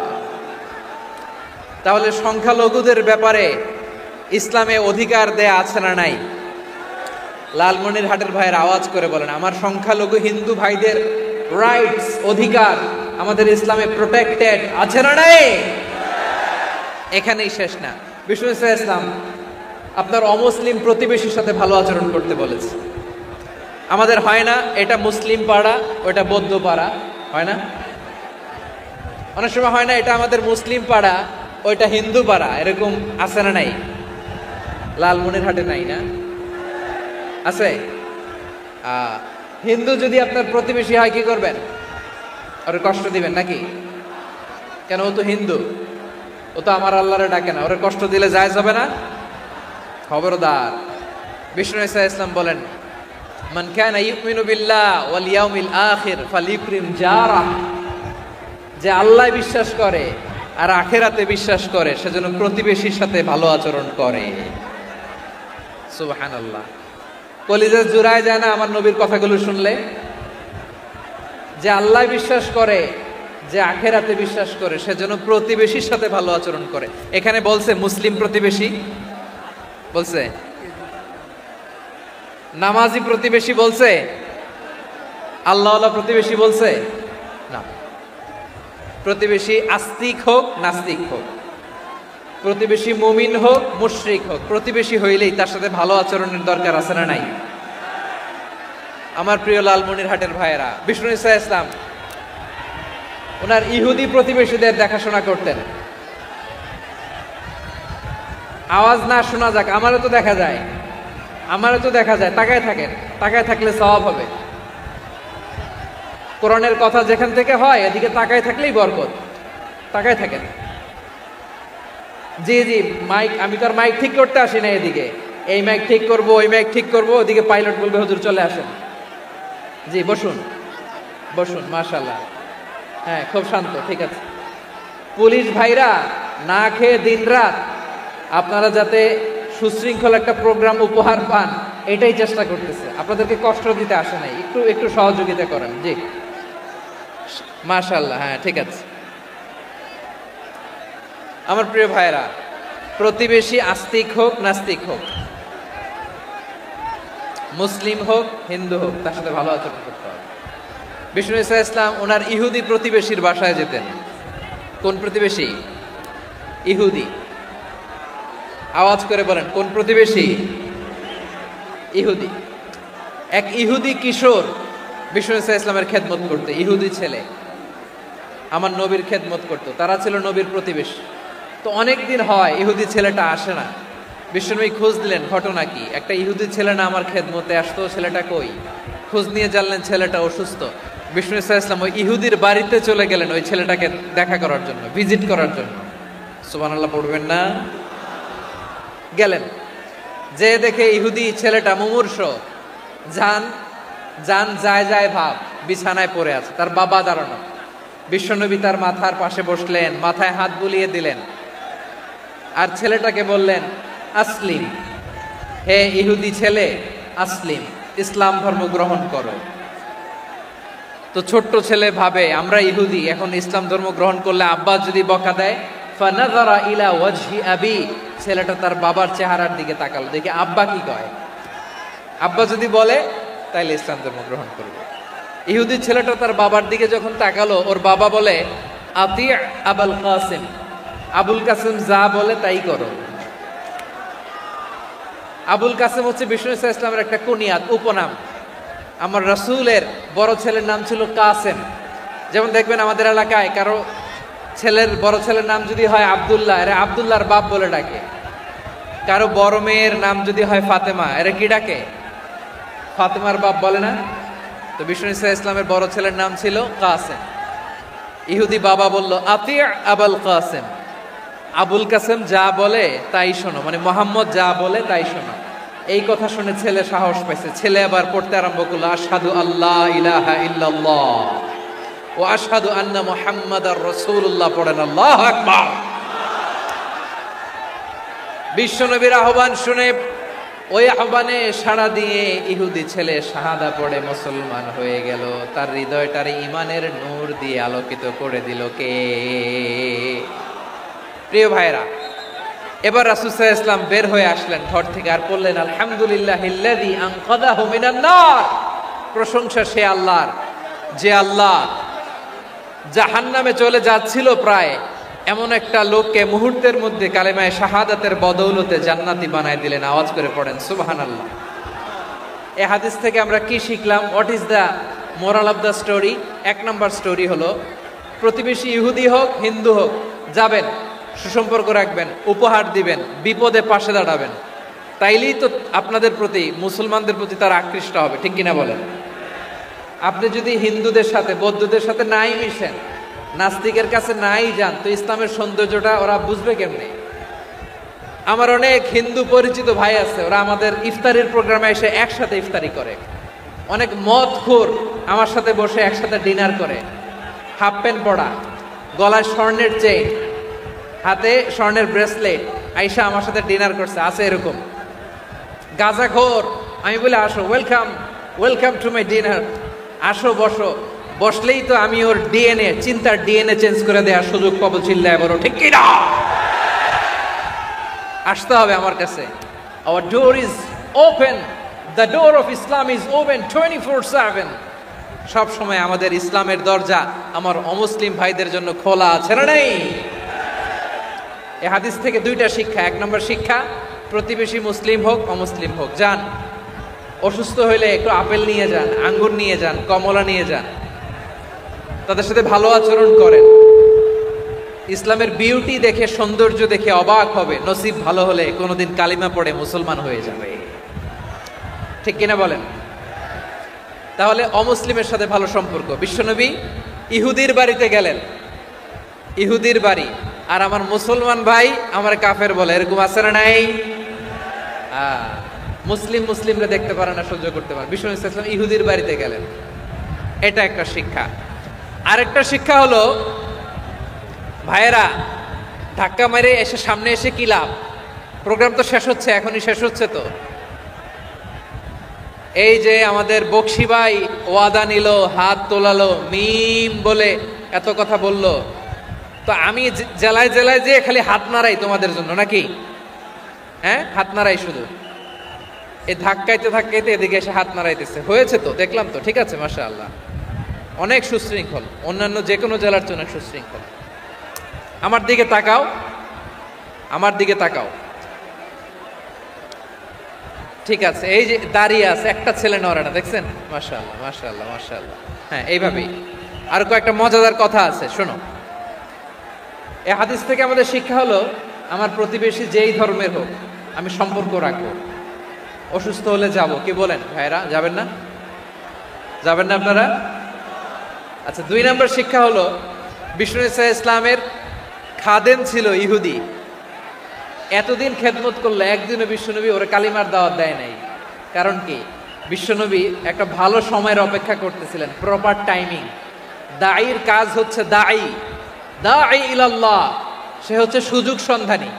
তাহলে সংখ্যালঘুদের ব্যাপারে ইসলামে অধিকার দেয়া আছে না নাই? লালমনিরহাটের ভাইয়ের আওয়াজ করে বলেন, আমার সংখ্যালঘু হিন্দু ভাইদের রাইটস, অধিকার আমাদের ইসলামে প্রোটেক্টেড আছে না নাই? এখানেই শেষ না। বিষ্ণু ইসলাম আপনার অমুসলিম প্রতিবেশীর সাথে ভালো আচরণ করতে বলেছে। আমাদের হয় না এটা মুসলিম পাড়া ওটা বৌদ্ধ পাড়া, হয় না? অনেক সময় হয় না এটা আমাদের মুসলিম পাড়া ওইটা হিন্দু পাড়া, এরকম আছে না নাই? লালমনিরহাটে নাই না? আছে? হিন্দু যদি আপনার প্রতিবেশী হয় কি করবেন? ওরে কষ্ট দিবেন নাকি? কেন? ও তো হিন্দু, ও তো আমার আল্লাহরে ডাকে না, ওরে কষ্ট দিলে জায়েজ হবে না? খবরদার। বিষ্ণু ঈসা ইসলাম বলেন, মান কানা ইউমিনু বিল্লাহ ওয়াল ইয়াউমিল আখির ফালিউকরিম জারা, যে আল্লাহ বিশ্বাস করে আর আখিরাতে বিশ্বাস করে সেজন্য প্রতিবেশীর সাথে ভালো আচরণ করে। সুবহানাল্লাহ। কলিজা জুড়ায় যায় না আমার নবীর কথাগুলো শুনলে? যে আল্লাহ বিশ্বাস করে, যে আখিরাতে বিশ্বাস করে সেজন্য প্রতিবেশীর সাথে ভালো আচরণ করে। এখানে বলছে মুসলিম প্রতিবেশী, বলছে নামাজি প্রতিবেশী, বলছে আল্লাহওয়ালা প্রতিবেশী, বলছে না। প্রতিবেশী আস্তিক হোক নাস্তিক হোক, প্রতিবেশী মুমিন হোক মুশরিক হোক, প্রতিবেশী হইলেই তার সাথে ভালো আচরণের দরকার আছে না নাই? আমার প্রিয় লালমনিরহাটের ভাইয়েরা, বিষ্ণু ঈসা ইসলাম ওনার ইহুদি প্রতিবেশীদের দেখাশোনা করতেন। আওয়াজ না শোনা যাক, আমারও তো দেখা যায়, আমারও তো দেখা যায়। তাকায় থাকেন, তাকায় থাকলে সওয়াব হবে। কোরআনের কথা যেখান থেকে হয় এদিকে তাকায় থাকলেই বরকত। তাকায় থাকেন। জি জি, মাইক, আমি তো আর মাইক ঠিক করতে আসি না এদিকে, এই মাইক ঠিক করব ওই মাইক ঠিক করব, ওদিকে পাইলট বলবে হুজুর চলে আসেন। জি বসুন বসুন, মাশাআল্লাহ। হ্যাঁ খুব শান্ত, ঠিক আছে। পুলিশ ভাইরা না খেয়ে দিনরাত আপনারা যাতে সুশৃঙ্খল একটা প্রোগ্রাম উপহার পান এটাই চেষ্টা করতেছে, আপনাদেরকে কষ্ট দিতে আসে নাই, একটু একটু সহযোগিতা করেন। জি মাশাআল্লাহ, হ্যাঁ ঠিক আছে। আমার প্রিয় ভাইরা, প্রতিবেশী আস্তিক হোক নাস্তিক হোক, মুসলিম হোক হিন্দু হোক, তার সাথে ভালো আচরণ করতে হবে। বিষ্ণু ঈসা ইসলাম ওনার ইহুদি প্রতিবেশীর বাসায় যেতেন। কোন প্রতিবেশী? ইহুদি। আওয়াজ করে বলেন, কোন প্রতিবেশী? ইহুদি। এক ইহুদি কিশোর বিষ্ণু ঈসা ইসলামের খেদমত করতে, ইহুদি ছেলে আমার নবীর খেদমত করতো, তারা ছিল নবীর প্রতিবেশী। তো অনেক দিন হয় ইহুদি ছেলেটা আসে না। বিশ্বনবী খোঁজ দিলেন, ঘটনা কি? একটা ইহুদি ছেলে না আমার খেদমতে আসতো, ছেলেটা কই? খোঁজ নিয়ে জানলেন ছেলেটা অসুস্থ। বিষ্ণু ঈসা ইসলাম ওই ইহুদির বাড়িতে চলে গেলেন ওই ছেলেটাকে দেখা করার জন্য, ভিজিট করার জন্য। সুবহানাল্লাহ পড়বেন না? গেলেন, যে দেখে ইহুদি ছেলেটা মুমূর্ষ, জান জান যায় যায় ভাব, বিছানায় পড়ে আছে, তার বাবা দাঁড়ানো। বিশ্বনবী তার মাথার পাশে বসলেন, মাথায় হাত বুলিয়ে দিলেন আর ছেলেটাকে বললেন, আসলিম, হে ইহুদি ছেলে, আসলিম, ইসলাম ধর্ম গ্রহণ করো। তো ছোট্ট ছেলে ভাবে আমরা ইহুদি, এখন ইসলাম ধর্ম গ্রহণ করলে আব্বা যদি বকা দেয়, ফানাযারা ইলা ওয়াজহি আবি, ছেলেটা তার বাবার চেহারার দিকে তাকালো, দেখে আব্বা কি কয়। আব্বা যদি বলে তাইলে ইসলাম ধর্ম গ্রহণ করবে। ইহুদি ছেলেটা তার বাবার দিকে যখন তাকালো, ওর বাবা বলে, আতি আবুল কাসিম, আবুল কাসিম যা বলে তাই করো। আবুল কাসিম হচ্ছে বিষ্ণু ঈসা ইসলামের একটা কুনিয়াত, উপনাম। আমার রাসূলের বড় ছেলের নাম ছিল কাসেম। যেমন দেখবেন আমাদের এলাকায় কারো ছেলের বড় ছেলের নাম যদি হয় আব্দুল্লাহ, এরা আব্দুল্লাহর বাপ বলে ডাকে। কারো বড় মেয়ের নাম যদি হয় ফাতেমা, এরা কি ডাকে? ফাতেমার বাপ বলে না? তো বিষ্ণু ঈসা ইসলামের বড় ছেলের নাম ছিল কাসেম। ইহুদি বাবা বলল, আতি আবুল কাসেম, আবুল কাসেম যা বলে তাই শোনো, মানে মোহাম্মদ যা বলে তাই শোনো। এই কথা শুনে ছেলে সাহস পাইছে, ছেলে আবার পড়তে আরম্ভ করলো, আশহাদু আল্লাহ ইলাহা ইল্লাল্লাহ ও আশহাদু আন্না মুহাম্মাদার রাসূলুল্লাহ, পড়েন আল্লাহু আকবার। বিশ্বনবীর আহ্বান শুনে ওই আহ্বানে সাড়া দিয়ে ইহুদি ছেলে শাহাদা পড়ে মুসলমান হয়ে গেল। তার হৃদয়টারে ঈমানের নূর দিয়ে আলোকিত করে দিল কে? প্রিয় ভাইরা, এবার রাসূল সাল্লাল্লাহু আলাইহি ওয়াসাল্লাম বের হয়ে আসলেন ঘর থেকে আর বললেন, আলহামদুলিল্লাহিল্লাযী আনকাযাহু মিনান নার, প্রশংসা সে আল্লাহর যে আল্লাহ জাহান্নামে চলে যাচ্ছিল প্রায় এমন একটা লোককে মুহূর্তের মধ্যে কালেমায়ে শাহাদাতের বদৌলতে জান্নাতি বানায় দিলেন। আওয়াজ করে পড়েন সুবহানাল্লাহ। এই হাদিস থেকে আমরা কি শিখলাম? What is the moral of the story? এক নম্বর স্টোরি হলো, প্রতিবেশী ইহুদি হোক হিন্দু হোক, যাবেন, সুসম্পর্ক রাখবেন, উপহার দিবেন, বিপদে পাশে দাঁড়াবেন, তাইলেই তো আপনাদের প্রতি, মুসলমানদের প্রতি তারা আকৃষ্ট হবে, ঠিক কিনা বলেন? আপনি যদি হিন্দুদের সাথে বৌদ্ধদের সাথে নাই মিশেন, নাস্তিকের কাছে নাই যান, তো ইসলামের সৌন্দর্যটা ওরা বুঝবে কেমনে? আমার অনেক হিন্দু পরিচিত ভাই আছে, ওরা আমাদের ইফতারির প্রোগ্রামে এসে একসাথে ইফতারি করে। অনেক মদখোর আমার সাথে বসে একসাথে ডিনার করে, হাফ প্যান্ট পরা, গলায় স্বর্ণের চেইন, হাতে স্বর্ণের ব্রেসলেট, আইসা আমার সাথে ডিনার করছে, আছে এরকম। গাঁজাখোর, আমি বলে আসো, welcome welcome to my dinner, আসো বসো, বসলেই তো আমি ওর ডিএনএ, চিন্তার ডিএনএ চেঞ্জ করে দেওয়ার সুযোগ পাবো, চিল্লায় বলো ঠিক কিনা? আসতে হবে আমার কাছে। Our door is open, the door of Islam is open 24/7। সব সময় আমাদের ইসলামের দরজা আমার অমুসলিম ভাইদের জন্য খোলা আছে না নেই? এই হাদিস থেকে দুইটা শিক্ষা। এক নম্বর শিক্ষা, প্রতিবেশী মুসলিম হোক অমুসলিম হোক, যান, অসুস্থ হইলে একটু আপেল নিয়ে যান, আঙ্গুর নিয়ে যান, কমলা নিয়ে যান, তাদের সাথে ভালো আচরণ করেন। ইসলামের বিউটি দেখে, সৌন্দর্য দেখে অবাক হবে, নসিব ভালো হলে কোনোদিন কালিমা পড়ে মুসলমান হয়ে যাবে, ঠিক কিনা বলেন? তাহলে অমুসলিমের সাথে ভালো সম্পর্ক। বিশ্বনবী ইহুদির বাড়িতে গেলেন, ইহুদির বাড়ি, আর আমার মুসলমান ভাই আমার কাফের বলে, এরকম আছে না নাই? মুসলিম মুসলিমরা দেখতে পারে না, সহ্য করতে পারে। বিশ্বনবী সাল্লাল্লাহু আলাইহি ওয়াসাল্লাম ইহুদির বাড়িতে গেলেন, এটা একটা শিক্ষা। আরেকটা শিক্ষা হলো, ভাইয়েরা ধাক্কা মেরে এসে সামনে এসে কি লাভ? প্রোগ্রাম তো শেষ হচ্ছে, এখনই শেষ হচ্ছে। তো এই যে আমাদের বকশি ভাই ওয়াদা নিল, হাত তোলালো, মিম বলে এত কথা বলল, তো আমি জেলায় জেলায় যে খালি হাত নাড়াই তোমাদের জন্য নাকি? হ্যাঁ, হাত নাড়াই শুধু। এই ধাক্কাইতে ধাক্কাইতে এদিকে এসে হাত নাড়াইতেছে, হয়েছে তো, দেখলাম তো, ঠিক আছে, মাশাআল্লাহ, অনেক সুশৃঙ্খল, অন্যান্য যে কোনো জেলার জন্য সুশৃঙ্খল। আমার দিকে তাকাও, আমার দিকে তাকাও, ঠিক আছে। এই যে দাঁড়িয়ে আছে, একটা ছেলে নড়ে না, দেখছেন? মাশাআল্লাহ মাশাআল্লাহ মাশাআল্লাহ। হ্যাঁ, এইভাবেই। আর কয়েকটা মজাদার কথা আছে, শোনো। এই হাদিস থেকে আমাদের শিক্ষা হলো, আমার প্রতিবেশী যেই ধর্মের হোক আমি সম্পর্ক রাখবো। অসুস্থ হলে যাব, কি বলেন ভাইরা? যাবেন না? যাবেন না আপনারা? আচ্ছা, 2 নম্বর শিক্ষা হলো, বিষ্ণু ঈসা ইসলামের খাদেম ছিল ইহুদি, এতদিন খেদমত করলো, একদিনও বিশ্বনবী ওরা কালিমার দাওয়াত দেয় নাই। কারণ কি? বিশ্বনবী একটা ভালো সময়ের অপেক্ষা করতেছিলেন, প্রপার টাইমিং। দাঈর কাজ হচ্ছে দাঈ ইলাল্লাহ, সে হচ্ছে সুযোগ সন্ধানী।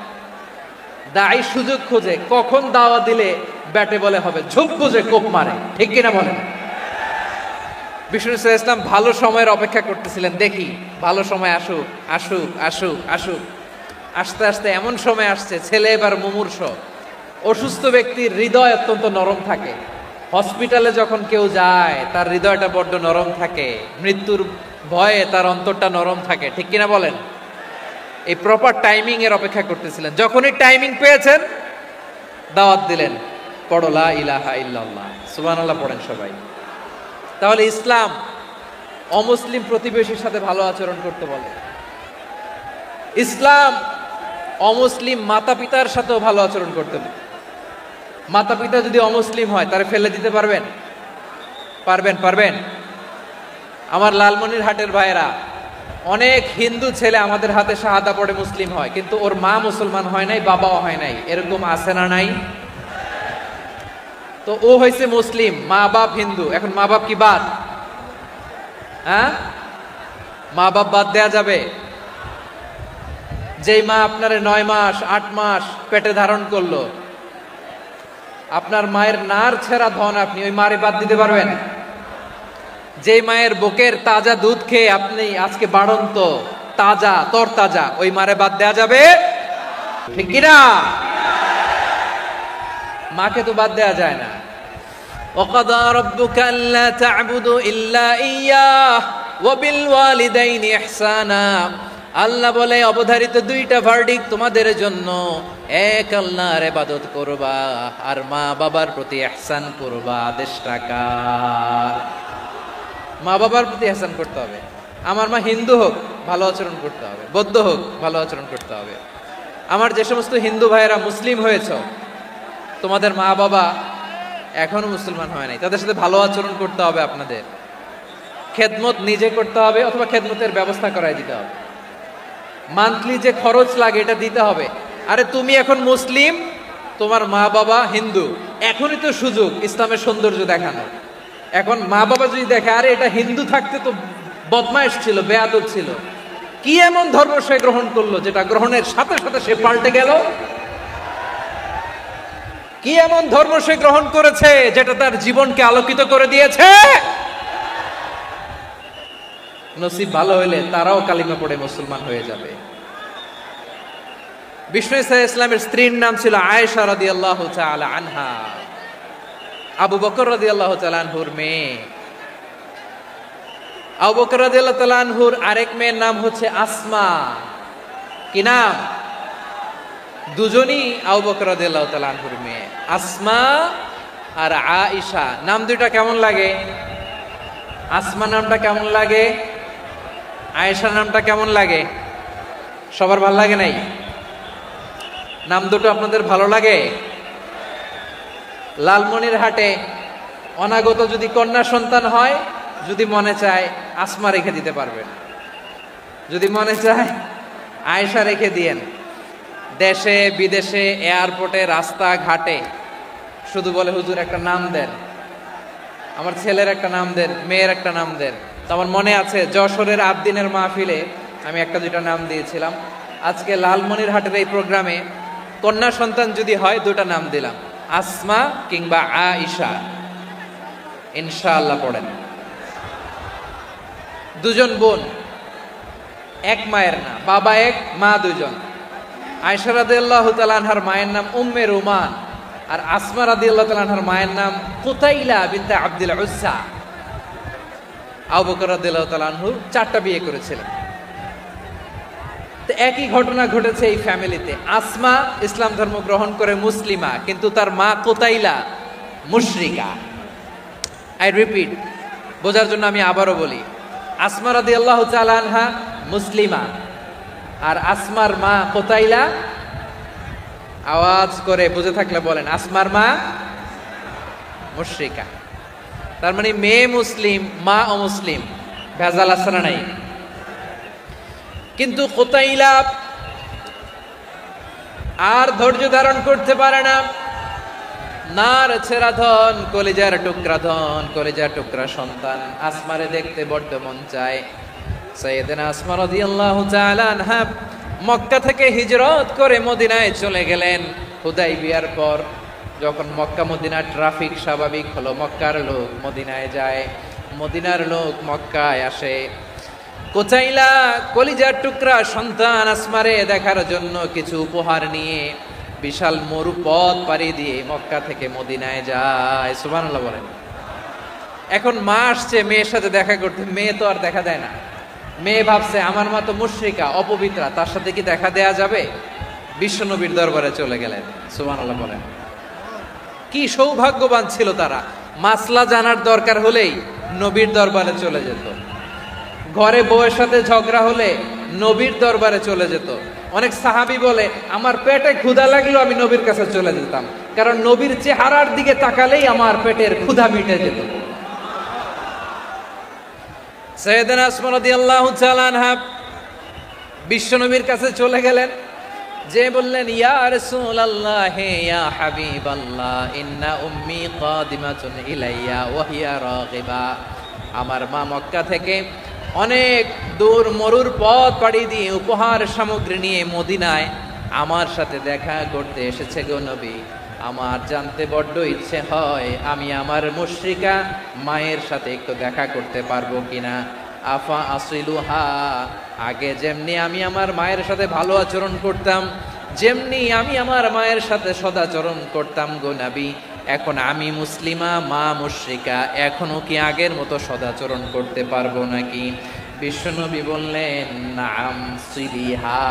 দাঈ সুযোগ খোঁজে, কখন দাওয়াত দিলে ব্যাটে বলে হবে, ঝোপ বুঝে কোপ মারে, ঠিক কিনা বলেন? বিষ্ণু ঈসা ইসলাম ভালো সময়ের অপেক্ষা করতেছিলেন, দেখি ভালো সময় আসুক আসুক আসুক আসুক। আস্তে আস্তে এমন সময় আসছে, ছেলে এবার মুমূর্ষ, অসুস্থ ব্যক্তির হৃদয় অত্যন্ত নরম থাকে। হসপিটালে যখন কেউ যায় তার হৃদয়টা বড্ড নরম থাকে, মৃত্যুর ভয়ে তার অন্তরটা নরম থাকে, ঠিক কিনা বলেন? এই প্রপার টাইমিং এর অপেক্ষা করতেছিলেন। যখনই টাইমিং পেয়েছেন, দাওয়াত দিলেন, পড়ো লা ইলাহা ইল্লাল্লাহ, সুবহানাল্লাহ পড়েন সবাই। তাহলে ইসলাম অমুসলিম প্রতিবেশীর সাথে ভালো আচরণ করতে বলে। ইসলাম অমুসলিম মাতা পিতার সাথেও ভালো আচরণ করতে বলে। মাতা পিতা যদি অমুসলিম হয়, তারে ফেলে দিতে পারবেন? পারবেন? পারবেন? আমার লালমনিরহাটের ভাইয়েরা, অনেক হিন্দু ছেলে আমাদের হাতে শাহাদা পড়ে মুসলিম হয়, কিন্তু ওর মা মুসলমান হয় নাই, বাবাও হয় নাই, এরকম আছে না নাই? তো ও হয়েছে মুসলিম, মা বাপ হিন্দু, এখন মা বাপ কি বাদ? হ্যাঁ, মা বাপ বাদ দেয়া যাবে? যেই মা আপনার 9 মাস 8 মাস পেটে ধারণ করলো, আপনার মায়ের নার ছেঁড়া ধন, আপনি ওই মারে বাদ দিতে পারবেন? যেই মায়ের বুকের তাজা দুধ খেয়ে আপনি আজকে বাড়ন্ত তাজা তরতাজা, ওই মারে বাদ দেয়া যাবে? ঠিক কিনা? মাকে তো বাদ দেয়া যায় না। وَقَضَى رَبُّكَ أَلَّا تَعْبُدُوا إِلَّا إِيَّاهُ وَبِالْوَالِدَيْنِ إِحْسَانًا আল্লাহ বলে অবধারিত দুইটা ভার্ডিক তোমাদের জন্য, এক আল্লাহর ইবাদত করবা আর মা বাবার প্রতি ইহসান করবা। আদেশটা কার? মা বাবার প্রতি ইহসান করতে হবে। আমার মা হিন্দু হোক ভালো আচরণ করতে হবে, বৌদ্ধ হোক ভালো আচরণ করতে হবে। আমার যে সমস্ত হিন্দু ভাইয়েরা মুসলিম হয়েছে, তোমাদের মা বাবা এখনো মুসলমান হয় নাই, তাদের সাথে ভালো আচরণ করতে হবে। আপনাদের খেদমত নিজে করতে হবে অথবা খেদমতের ব্যবস্থা করাই দিতে হবে। মান্থলি যে খরচ লাগে এটা দিতে হবে। আরে তুমি এখন মুসলিম, তোমার মা বাবা হিন্দু, এখনই তো সুযোগ ইসলামের সৌন্দর্য দেখানো। এখন মা বাবা যদি দেখে আরে এটা হিন্দু থাকতে তো বদমাইশ ছিল, বেয়াদব ছিল, কি এমন ধর্ম সে গ্রহণ করলো যেটা গ্রহণের সাথে সাথে সে পাল্টে গেল? কি এমন ধর্ম সে গ্রহণ করেছে যেটা তার জীবনকে আলোকিত করে দিয়েছে? নসিব ভালো হইলে তারাও কালিমা পড়ে মুসলমান হয়ে যাবে। বিষ্ণু ইসলামের স্ত্রীর নাম ছিল আয়েশা রাদিয়াল্লাহু তাআলা আনহা, আবু বকর রাদিয়াল্লাহু তাআলা আনহুর মেয়ে। আবু বকর রাদিয়াল্লাহু তাআলা আনহুর আরেক মেয়ের নাম হচ্ছে আসমা। কি নাম? দুজনই আবু বকর রাদিয়াল্লাহু তাআলা আনহুর মেয়ে, আসমা আর আয়েশা। নাম দুইটা কেমন লাগে? আসমা নামটা কেমন লাগে? আয়েশা নামটা কেমন লাগে? সবার ভালো লাগে নাই? নাম দুটো আপনাদের ভালো লাগে? লালমনিরহাটে অনাগত যদি কন্যা সন্তান হয়, যদি মনে চায় আসমা রেখে দিতে পারবেন, যদি মনে চায় আয়েশা রেখে দিয়েন। দেশে বিদেশে এয়ারপোর্টে রাস্তাঘাটে শুধু বলে হুজুর একটা নাম দেন, আমার ছেলের একটা নাম দেন, মেয়ের একটা নাম দেন। তো আমার মনে আছে যশোরের আবদিনের মাহফিলে আমি একটা দুইটা নাম দিয়েছিলাম। আজকে লালমনিরহাটের এই প্রোগ্রামে কন্যা সন্তান যদি হয় দুটা নাম দিলাম, আসমা কিংবা আয়েশা। ইনশাআল্লাহ পড়েন। দুজন বোন, এক মায়ের না, বাবা এক মা দুজন। আয়েশা রাদিয়াল্লাহু তাআলা আনহার মায়ের নাম উম্মে রুমান, আর আসমা রাদিয়াল্লাহু তাআলা আনহার মায়ের নাম কুতাইলা বিনতে আব্দুল উজ্জা। আবু বকর রাদিয়াল্লাহু তাআলা আনহু 4টা বিয়ে করেছিলেন। তো একই ঘটনা ঘটেছে এই ফ্যামিলিতে। আসমা ইসলাম ধর্ম গ্রহণ করে মুসলিমা, কিন্তু তার মা কুতাইলা মুশরিকা। আই রিপিট, বোঝার জন্য আমি আবারও বলি, আসমা রাদিয়াল্লাহু তাআলা আনহা মুসলিমা, আর আসমার মা কুতাইলা, আওয়াজ করে বুঝে থাকলে বলেন, আসমার মা মুশরিকা। তার মানে মেয়ে মুসলিম, মা অমুসলিম। ভেজাল আছে না নাই? কিন্তু কুতাইলা আর ধৈর্য ধারণ করতে পারে না। নার ছেড়া ধন, কলিজার টুকরা ধন, কলিজার টুকরা সন্তান। আসমারে দেখতে বড্ড মন চায়। সাইয়েদনা আসমা রাদিয়াল্লাহু তাআলা আনহা মক্কা থেকে হিজরত করে মদিনায় চলে গেলেন হুদাইবিয়ার পর। যখন মক্কা মদিনার ট্রাফিক স্বাভাবিক হলো, মক্কার লোক মদিনায় যায়, মদিনার লোক মক্কায় আসে। কুতাইলা কলিজার টুকরা সন্তান আসমারে দেখার জন্য কিছু উপহার নিয়ে বিশাল মরু পথ পাড়ি দিয়ে মক্কা থেকে মদিনায় যায়। সুবহানাল্লাহ বলেন। এখন মা আসছে মেয়ের সাথে দেখা করতে, মেয়ে তো আর দেখা দেয় না। মেয়ে ভাবছে আমার মা তো মুশরিকা, অপবিত্রা, তার সাথে কি দেখা দেয়া যাবে? বিশ্বনবীর দরবারে চলে গেলেন। সুবহানাল্লাহ বলেন। কি সৌভাগ্যবান ছিল তারা, মাসলা জানার দরকার হলেই নবীর দরবারে চলে যেত। ঘরে বউয়ের সাথে ঝগড়া হলে নবীর দরবারে চলে যেত। অনেক সাহাবী বলে আমার পেটে ক্ষুধা লাগলো আমি নবীর কাছে চলে যেতাম, কারণ নবীর চেহারার দিকে তাকালেই আমার পেটের ক্ষুধা মিটে যেত। সাইয়েদনা আসমা রাদিয়াল্লাহু তাআলা আনহা বিশ্বনবীর কাছে চলে গেলেন, যে বললেন ইয়া রাসূলুল্লাহ ইয়া হাবিবাল্লাহ ইন্না উম্মি কাদিমাতুন ইলাইয়া ওয়া হিয়া রাগিবা। আমার মা মক্কা থেকে অনেক দূর মরুর পথ পাড়ি দিয়ে উপহার সামগ্রী নিয়ে মদিনায় আমার সাথে দেখা করতে এসেছে গো নবী। আমার জানতে বড্ড ইচ্ছে হয় আমি আমার মুশরিকা মায়ের সাথে একটু দেখা করতে পারবো কিনা। আফা আসিলুহা, আগে যেমনি আমি আমার মায়ের সাথে ভালো আচরণ করতাম, যেমনি আমি আমার মায়ের সাথে সদাচরণ করতাম গো নবী, এখন আমি মুসলিমা, মা মুশরিকা, এখনো কি আগের মতো সদাচরণ করতে পারবো নাকি? বিশ্বনবী বললেন, নাম সিলিহা,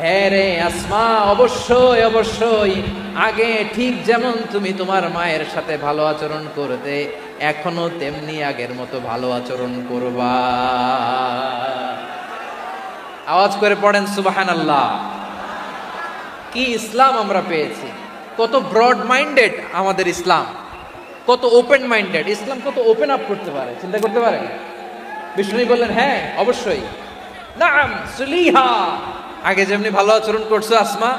হ্যাঁ রে আসমা, অবশ্যই অবশ্যই। আগে ঠিক যেমন তুমি তোমার মায়ের সাথে ভালো আচরণ করতে, এখনো তেমনি আগের মতো ভালো আচরণ করবা। আওয়াজ করে পড়েন সুবহানাল্লাহ। কি ইসলাম আমরা পেয়েছি! কত ব্রড মাইন্ডেড আমাদের ইসলাম, কত ওপেন মাইন্ডেড ইসলাম, কত ওপেন আপ করতে পারে, চিন্তা করতে পারে। বিষ্ণু বললেন, হ্যাঁ অবশ্যই, নাম সুলিহা, আগে যেমনি ভালো আচরণ করছো আসমা,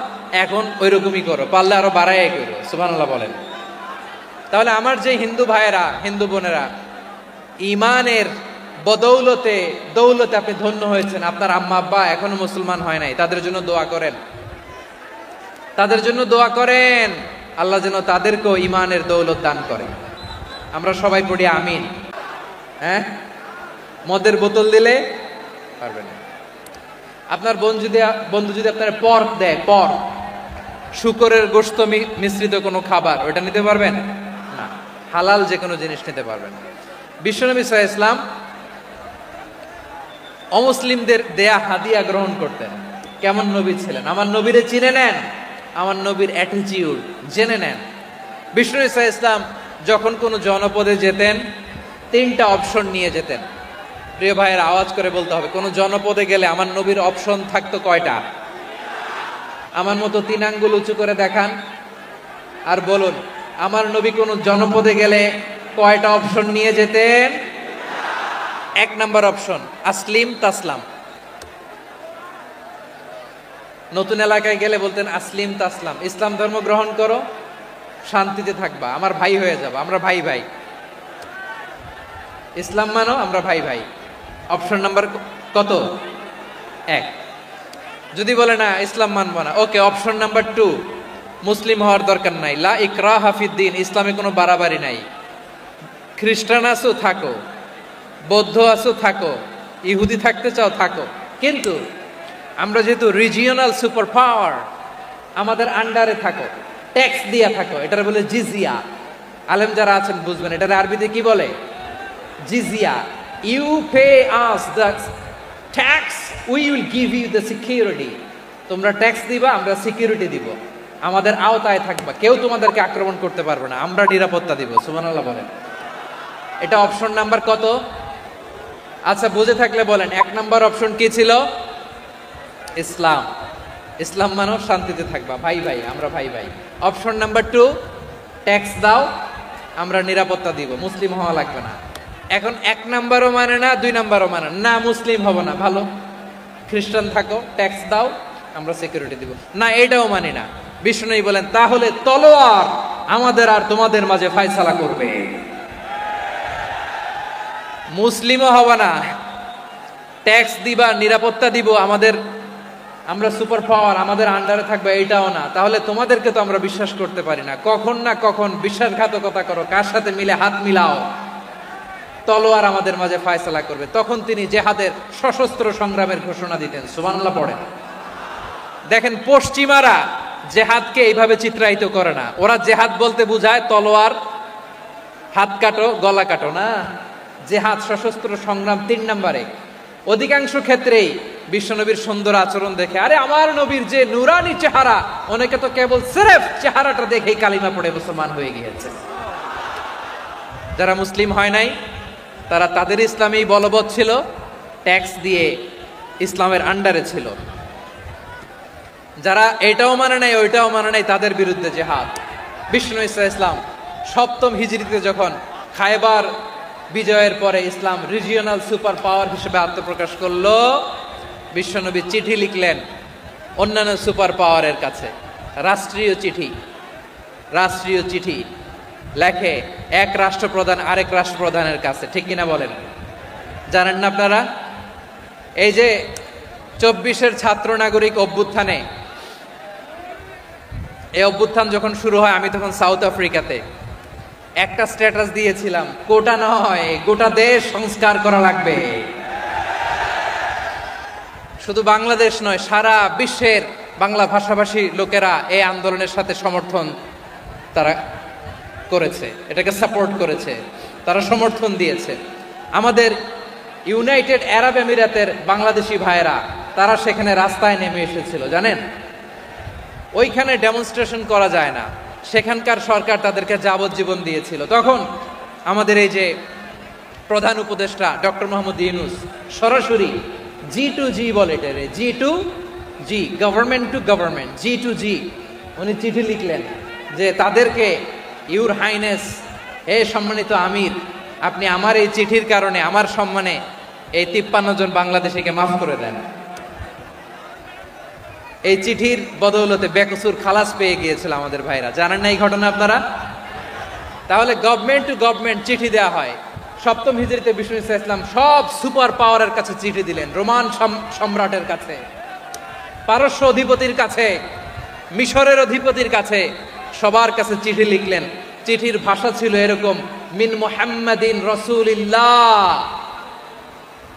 এখন ওই রকমই করো, পারলে আরো বাড়াই করো। সুবহানাল্লাহ বলেন। তাহলে আমার যে হিন্দু ভাইয়েরা, হিন্দু বোনেরা, ইমানের বদৌলতে দৌলতে আপনি ধন্য হয়েছেন, আপনার আম্মা আব্বা এখনো মুসলমান হয় নাই, তাদের জন্য দোয়া করেন, তাদের জন্য দোয়া করেন, আল্লাহ যেন তাদেরকেও ইমানের দৌলত দান করে। আমরা সবাই পড়ি আমিন। হ্যাঁ, মদের বোতল দিলে পারবেন না। আপনার বন্ধু যদি আপনার পর্ক দেয়, পর্ক, শুকরের গোশত মিশ্রিত কোনো খাবার, ওটা নিতে পারবেন না। হালাল যে কোনো জিনিস নিতে পারবেন। বিশ্বনবী সাল্লাল্লাহু আলাইহি ওয়াসাল্লাম অমুসলিমদের দেয়া হাদিয়া গ্রহণ করতেন। কেমন নবী ছিলেন! আমার নবীরে চিনে নেন, আমার নবীর অ্যাটিটিউড জেনে নেন। বিষ্ণু ইসা ইসলাম যখন কোনো জনপদে যেতেন, 3টা অপশন নিয়ে যেতেন। প্রিয় ভাইয়ের আওয়াজ করে বলতে হবে, কোন জনপদে গেলে আমার নবীর অপশন থাকতো কয়টা? আমার মতো 3 আঙ্গুল উঁচু করে দেখান আর বলুন, আমার নবী কোন জনপদে গেলে কয়টা অপশন নিয়ে যেতেন? 1 নাম্বার অপশন, আসলিম তাসলাম। নতুন এলাকায় গেলে বলতেন আসলিম তাসলাম, ইসলাম ধর্ম গ্রহণ করো, শান্তিতে থাকবা, আমার ভাই হয়ে যাবো, আমরা ভাই ভাই, ইসলাম মানো, আমরা ভাই ভাই। অপশন নাম্বার কত? 1। যদি বলে না ইসলাম মানবো না, ওকে, অপশন নাম্বার 2, মুসলিম হওয়ার দরকার নাই, লা ইকরাহা ফিদ্দিন, ইসলামে কোনো বাড়াবাড়ি নাই। খ্রিস্টান আছো থাকো, বৌদ্ধ আছো থাকো, ইহুদি থাকতে চাও থাকো, কিন্তু আমরা যেহেতু রিজিওনাল সুপার পাওয়ার, আমাদের আন্ডারে থাকো, ট্যাক্স দিয়া থাকো, এটার বলে জিজিয়া। আলেম যারা আছেন বুঝবেন, এটার আরবিতে কি বলে? জিজিয়া। You pay us the tax, we will give you the security. তোমরা ট্যাক্স দিবা, আমরা সিকিউরিটি দিব, আমাদের আওতায় থাকবা, কেউ তোমাদেরকে আক্রমণ করতে পারবে না, আমরা নিরাপত্তা দিব। সুবহানাল্লাহ বলেন। এটা অপশন নাম্বার কত? আচ্ছা, বুঝে থাকলে বলেন, 1 নাম্বার অপশন কি ছিল? ইসলাম। ইসলাম মানো, শান্তিতে থাকবা, ভাই ভাই, আমরা ভাই ভাই। অপশন নাম্বার 2, ট্যাক্স দাও, আমরা নিরাপত্তা দিব, মুসলিম হওয়া লাগবে না। এখন 1 নাম্বারও মানে না, 2 নাম্বারও মানে না, মুসলিম হব না, ভালো, খ্রিস্টান থাকো, ট্যাক্স দাও, আমরা সিকিউরিটি দিব না, এটাও মানি না। বিষ্ণু বলেন, তাহলে তলোয়ার আমাদের আর তোমাদের মাঝে ফয়সালা করবে, মুসলিমও হব না, ট্যাক্স দিবা, নিরাপত্তা দিব, আমরা সুপার পাওয়ার, আমাদের আন্ডারে থাকবে, এইটাও না। তাহলে তোমাদেরকে তো আমরা বিশ্বাস করতে পারি না, কখন না কখন বিশ্বাসঘাতকতা করো, কার সাথে মিলে হাত মিলাও, তলোয়ার আমাদের মাঝে ফয়সালা করবে। তখন তিনি জেহাদের সশস্ত্র সংগ্রামের ঘোষণা দিতেন। সুবহানাল্লাহ পড়েন। দেখেন, পশ্চিমারা জেহাদকে এইভাবে চিত্রায়িত করে না, ওরা জেহাদ বলতে বুঝায় তলোয়ার, হাত কাটো, গলা কাটো না। জেহাদ সশস্ত্র সংগ্রাম 3 নম্বরে। অধিকাংশ ক্ষেত্রেই বিশ্বনবীর সুন্দর আচরণ দেখে, আরে আমার নবীর যে নুরানি চেহারা, অনেকে তো কেবল সিরেফ চেহারাটা দেখেই কালিমা পড়ে মুসলমান হয়ে গিয়েছে। যারা মুসলিম হয় নাই, তারা তাদের ইসলামেই বলবৎ ছিল, ট্যাক্স দিয়ে ইসলামের আন্ডারে ছিল। যারা এটাও মানে নাই, ওইটাও মানে নাই, তাদের বিরুদ্ধে জেহাদ। বিষ্ণু ইসলাম 7ম হিজরিতে যখন খায়বার বিজয়ের পরে ইসলাম রিজিওনাল সুপার পাওয়ার হিসেবে আত্মপ্রকাশ করলো, বিশ্বনবী চিঠি লিখলেন অন্যান্য সুপার পাওয়ারের কাছে, রাষ্ট্রীয় চিঠি লেখে এক রাষ্ট্রপ্রধান আরেক রাষ্ট্রপ্রধানের কাছে, ঠিক কিনা বলেন? জানেন না আপনারা? এই যে 24-এর ছাত্র নাগরিক অভ্যুত্থানে, এই অভ্যুত্থান যখন শুরু হয়, আমি তখন সাউথ আফ্রিকাতে, একটা স্ট্যাটাস দিয়েছিলাম, কোটা নয়, গোটা দেশ সংস্কার করা লাগবে। শুধু বাংলাদেশ নয়, সারা বিশ্বের বাংলা ভাষাভাষী লোকেরা এই আন্দোলনের সাথে সমর্থন তারা করেছে, এটাকে সাপোর্ট করেছে, তারা সমর্থন দিয়েছে। আমাদের ইউনাইটেড আরব আমিরাতের বাংলাদেশি ভাইয়েরা তারা সেখানে রাস্তায় নেমে এসেছিল, জানেন? ওইখানে ডেমনস্ট্রেশন করা যায় না, সেখানকার সরকার তাদেরকে যাবজ্জীবন দিয়েছিল। তখন আমাদের এই যে প্রধান উপদেষ্টা ডক্টর মোহাম্মদ ইউনূস সরাসরি G2G বলে, এটারে G2G, government to government, G2G, উনি চিঠি লিখলেন যে তাদেরকে, ইউর হাইনেস, হে সম্মানিত আমির, আপনি আমার এই চিঠির কারণে আমার সম্মানে এই 53 জন বাংলাদেশিকে মাফ করে দেন। এই চিঠির বদৌলতে বেকসুর খালাস পেয়ে গিয়েছিল আমাদের ভাইরা, জানেন না এই ঘটনা আপনারা? তাহলে গভর্নমেন্ট টু গভর্নমেন্ট চিঠি দেওয়া হয়। সপ্তম হিজরিতে বিষ্ণু ইসলাম সব সুপার পাওয়ারের কাছে চিঠি দিলেন, রোমান সম্রাটের কাছে, পারস্য অধিপতির কাছে, মিশরের অধিপতির কাছে, সবার কাছে চিঠি লিখলেন। চিঠির ভাষা ছিল এরকম, মিন মুহাম্মাদিন রাসূলিল্লাহ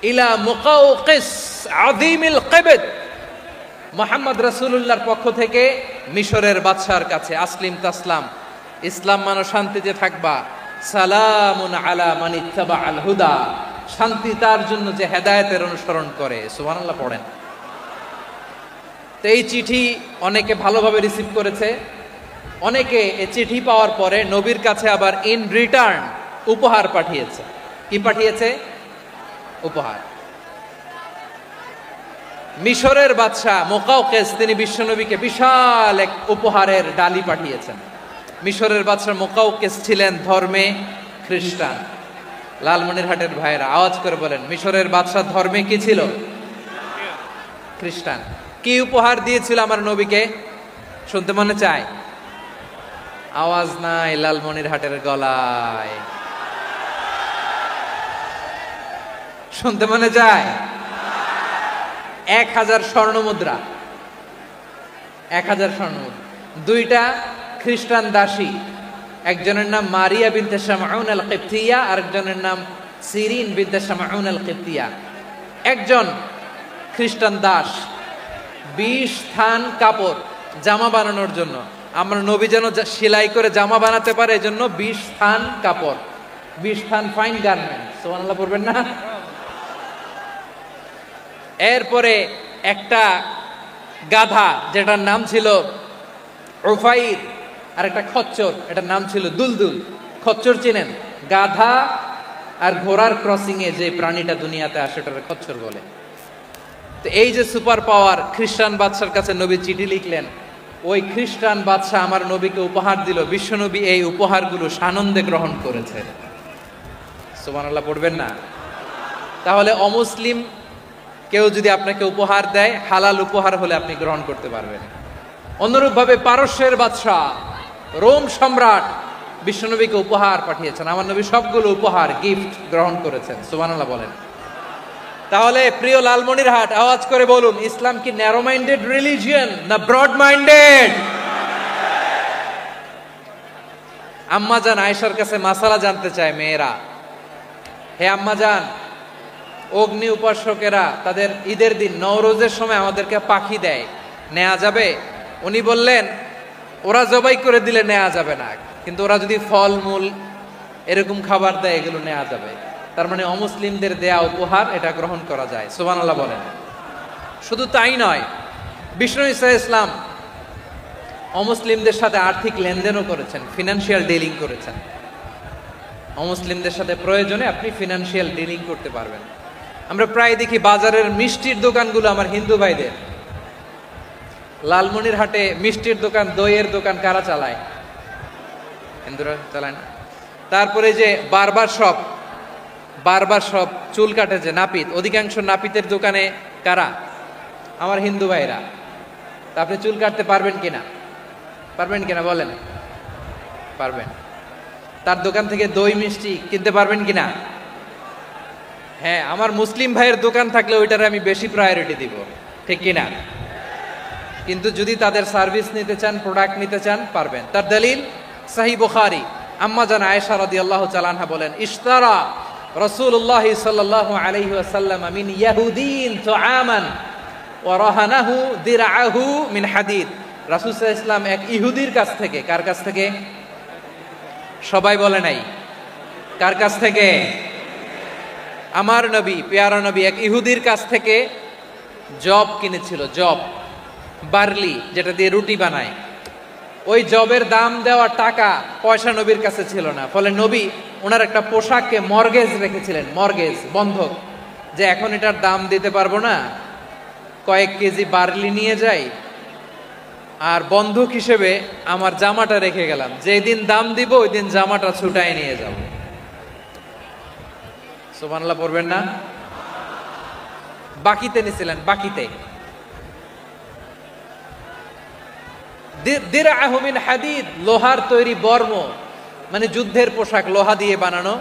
ইলা মুকাওকিস আযীমিল কিবত, মুহাম্মদ রাসূলুল্লাহর পক্ষ থেকে মিশরের বাদশার কাছে, আসলিম তাসলাম, ইসলাম মানো শান্তিতে থাকবা, সালামুন আলা মান ইত্তাবাআল হুদা, শান্তি তার জন্য যে হেদায়েতের অনুসরণ করে। সুবহানাল্লাহ পড়েন। তো এই চিঠি অনেকে ভালোভাবে রিসিভ করেছে, অনেকে এই চিঠি পাওয়ার পরে নবীর কাছে আবার ইন রিটার্ন উপহার পাঠিয়েছে। কি পাঠিয়েছে? উপহার। মিশরের বাদশা মুকাওকিস তিনি বিশ্বনবীকে বিশাল এক উপহারের ডালি পাঠিয়েছেন। মিশরের বাদশা মুকাওকিস ছিলেন ধর্মে খ্রিস্টান। লালমনিরহাটের ভাইয়েরা আওয়াজ করে বলেন, মিশরের বাদশা ধর্মে কি ছিল? খ্রিস্টান। কি উপহার দিয়েছিল আমার নবীকে? শুনতে মনে চায়? আওয়াজ নাই লালমনিরহাটের গলায়, শুনতে মনে যায়? 1000 স্বর্ণ মুদ্রা, 1000 স্বর্ণ মুদ্রা। 2টা খ্রিস্টান দাসী, একজনের নাম মারিয়া বিনতে শামউন আল কিবতিয়া, আরেকজনের নাম সিরিন বিনতে শামউন আল কিবতিয়া। একজন খ্রিস্টান দাস 20 থান কাপড় জামা বানানোর জন্য, আমরা নবী যেন সেলাই করে জামা বানাতে পারে এজন্য 20 থান কাপড়, 20 থান ফাইন গার্মেন্ট। সুবহানাল্লাহ পড়বেন না? এরপরে একটা গাধা যেটার নাম ছিল উফাইর, আর একটা খচ্চর, এটার নাম ছিল দুলদুল। খচ্চর চিনেন? গাধা আর ঘোড়ার ক্রসিং এ যে প্রাণীটা দুনিয়াতে আসে ওটাকে খচ্চর বলে। তো এই যে সুপার পাওয়ার খ্রিস্টান বাদশার কাছে নবী চিঠি লিখলেন, ওই খ্রিস্টান বাদশা আমার নবীকে উপহার দিল। বিশ্বনবী এই উপহারগুলো সানন্দে গ্রহণ করেছে। সুবহানাল্লাহ পড়বেন না? তাহলে অমুসলিম কেউ যদি আপনাকে উপহার দেয়, হালাল উপহার হলে আপনি গ্রহণ করতে পারবেন। অনুরূপভাবে পারস্যের বাদশা, রোম সম্রাট বিশ্বনবীকে উপহার পাঠিয়েছেন। আমার নবী সবগুলো উপহার, গিফট গ্রহণ করেছেন। সুবহানাল্লাহ বলেন। তাহলে প্রিয় লালমনিরহাট, আওয়াজ করে বলুন, ইসলাম কি ন্যারো মাইন্ডেড রিলিজিয়ন না ব্রড মাইন্ডেড? আম্মাজান আয়েশার কাছে মাসালা জানতে চায় মেয়েরা, হে আম্মাজান, অগ্নি উপাসকেরা তাদের ঈদের দিন নওরোজের সময় আমাদেরকে পাখি দেয়, নেওয়া যাবে? উনি বললেন, ওরা জবাই করে দিলে নেওয়া যাবে না, কিন্তু ওরা যদি ফলমূল এরকম খাবার দেয় এগুলো নেওয়া যাবে। তার মানে অমুসলিমদের দেয়া উপহার এটা গ্রহণ করা যায়। সুবহানাল্লাহ বলেন। শুধু তাই নয়, বিষ্ণু ঈসা ইসলাম অমুসলিমদের সাথে আর্থিক লেনদেনও করেছেন, ফিনান্সিয়াল ডিলিং করেছেন। অমুসলিমদের সাথে প্রয়োজনে আপনি ফিনান্সিয়াল ডিলিং করতে পারবেন। আমরা প্রায় দেখি বাজারের মিষ্টির দোকানগুলো আমার হিন্দু ভাইদের। লালমনিরহাটে মিষ্টির দোকান, দইয়ের দোকান কারা চালায়? হিন্দুরা চালায় না। তারপরে যে বারবার শপ, চুল কাটে যে নাপিত, অধিকাংশ নাপিতের দোকানে কারা? আমার হিন্দু ভাইরা। তা আপনি চুল কাটতে পারবেন কিনা? পারবেন কিনা বলেন? পারবেন। তার দোকান থেকে দই মিষ্টি কিনতে পারবেন কিনা? হ্যাঁ, আমার মুসলিম ভাইয়ের দোকান থাকলে ওইটারে আমি বেশি প্রায়োরিটি দিব, ঠিক কিনা? কিন্তু যদি তাদের সার্ভিস নিতে চান, প্রোডাক্ট নিতে চান, পারবেন। তার দলিল সহিহ বুখারী, আম্মা জান আয়েশা রাদিয়াল্লাহু তাআলা আনহা বলেন, ইশতারা রাসূলুল্লাহ সাল্লাল্লাহু আলাইহি ওয়াসাল্লাম মিন ইয়াহুদিন তুআমান ওয়া রাহানাহু দিরআহু মিন হাদিদ। রাসূল সাল্লাল্লাহু আলাইহি ওয়াসাল্লাম এক ইহুদির কাছ থেকে, কার কাছ থেকে? সবাই বলে নাই, কার কাছ থেকে? আমার নবী, পেয়ারা নবী এক ইহুদির কাছ থেকে জব কিনেছিল, জব, বার্লি, যেটা দিয়ে রুটি বানায়। ওই জবের দাম দেওয়ার টাকা পয়সা নবীর কাছে ছিল না, ফলে নবী ওনার একটা পোশাককে মর্গেজ রেখেছিলেন, মর্গেজ, বন্ধক, যে এখন এটার দাম দিতে পারবো না, কয়েক কেজি বার্লি নিয়ে যাই আর বন্ধক হিসেবে আমার জামাটা রেখে গেলাম, যেদিন দাম দিব ওই দিন জামাটা ছুটায় নিয়ে যাব। সুবহানাল্লাহ পড়বেন না? বাকিতে নিছিলেন, বাকিতে। দিরআহু মিন হাদিদ, লোহার তৈরি বর্ম, মানে যুদ্ধের পোশাক, লোহা দিয়ে বানানো।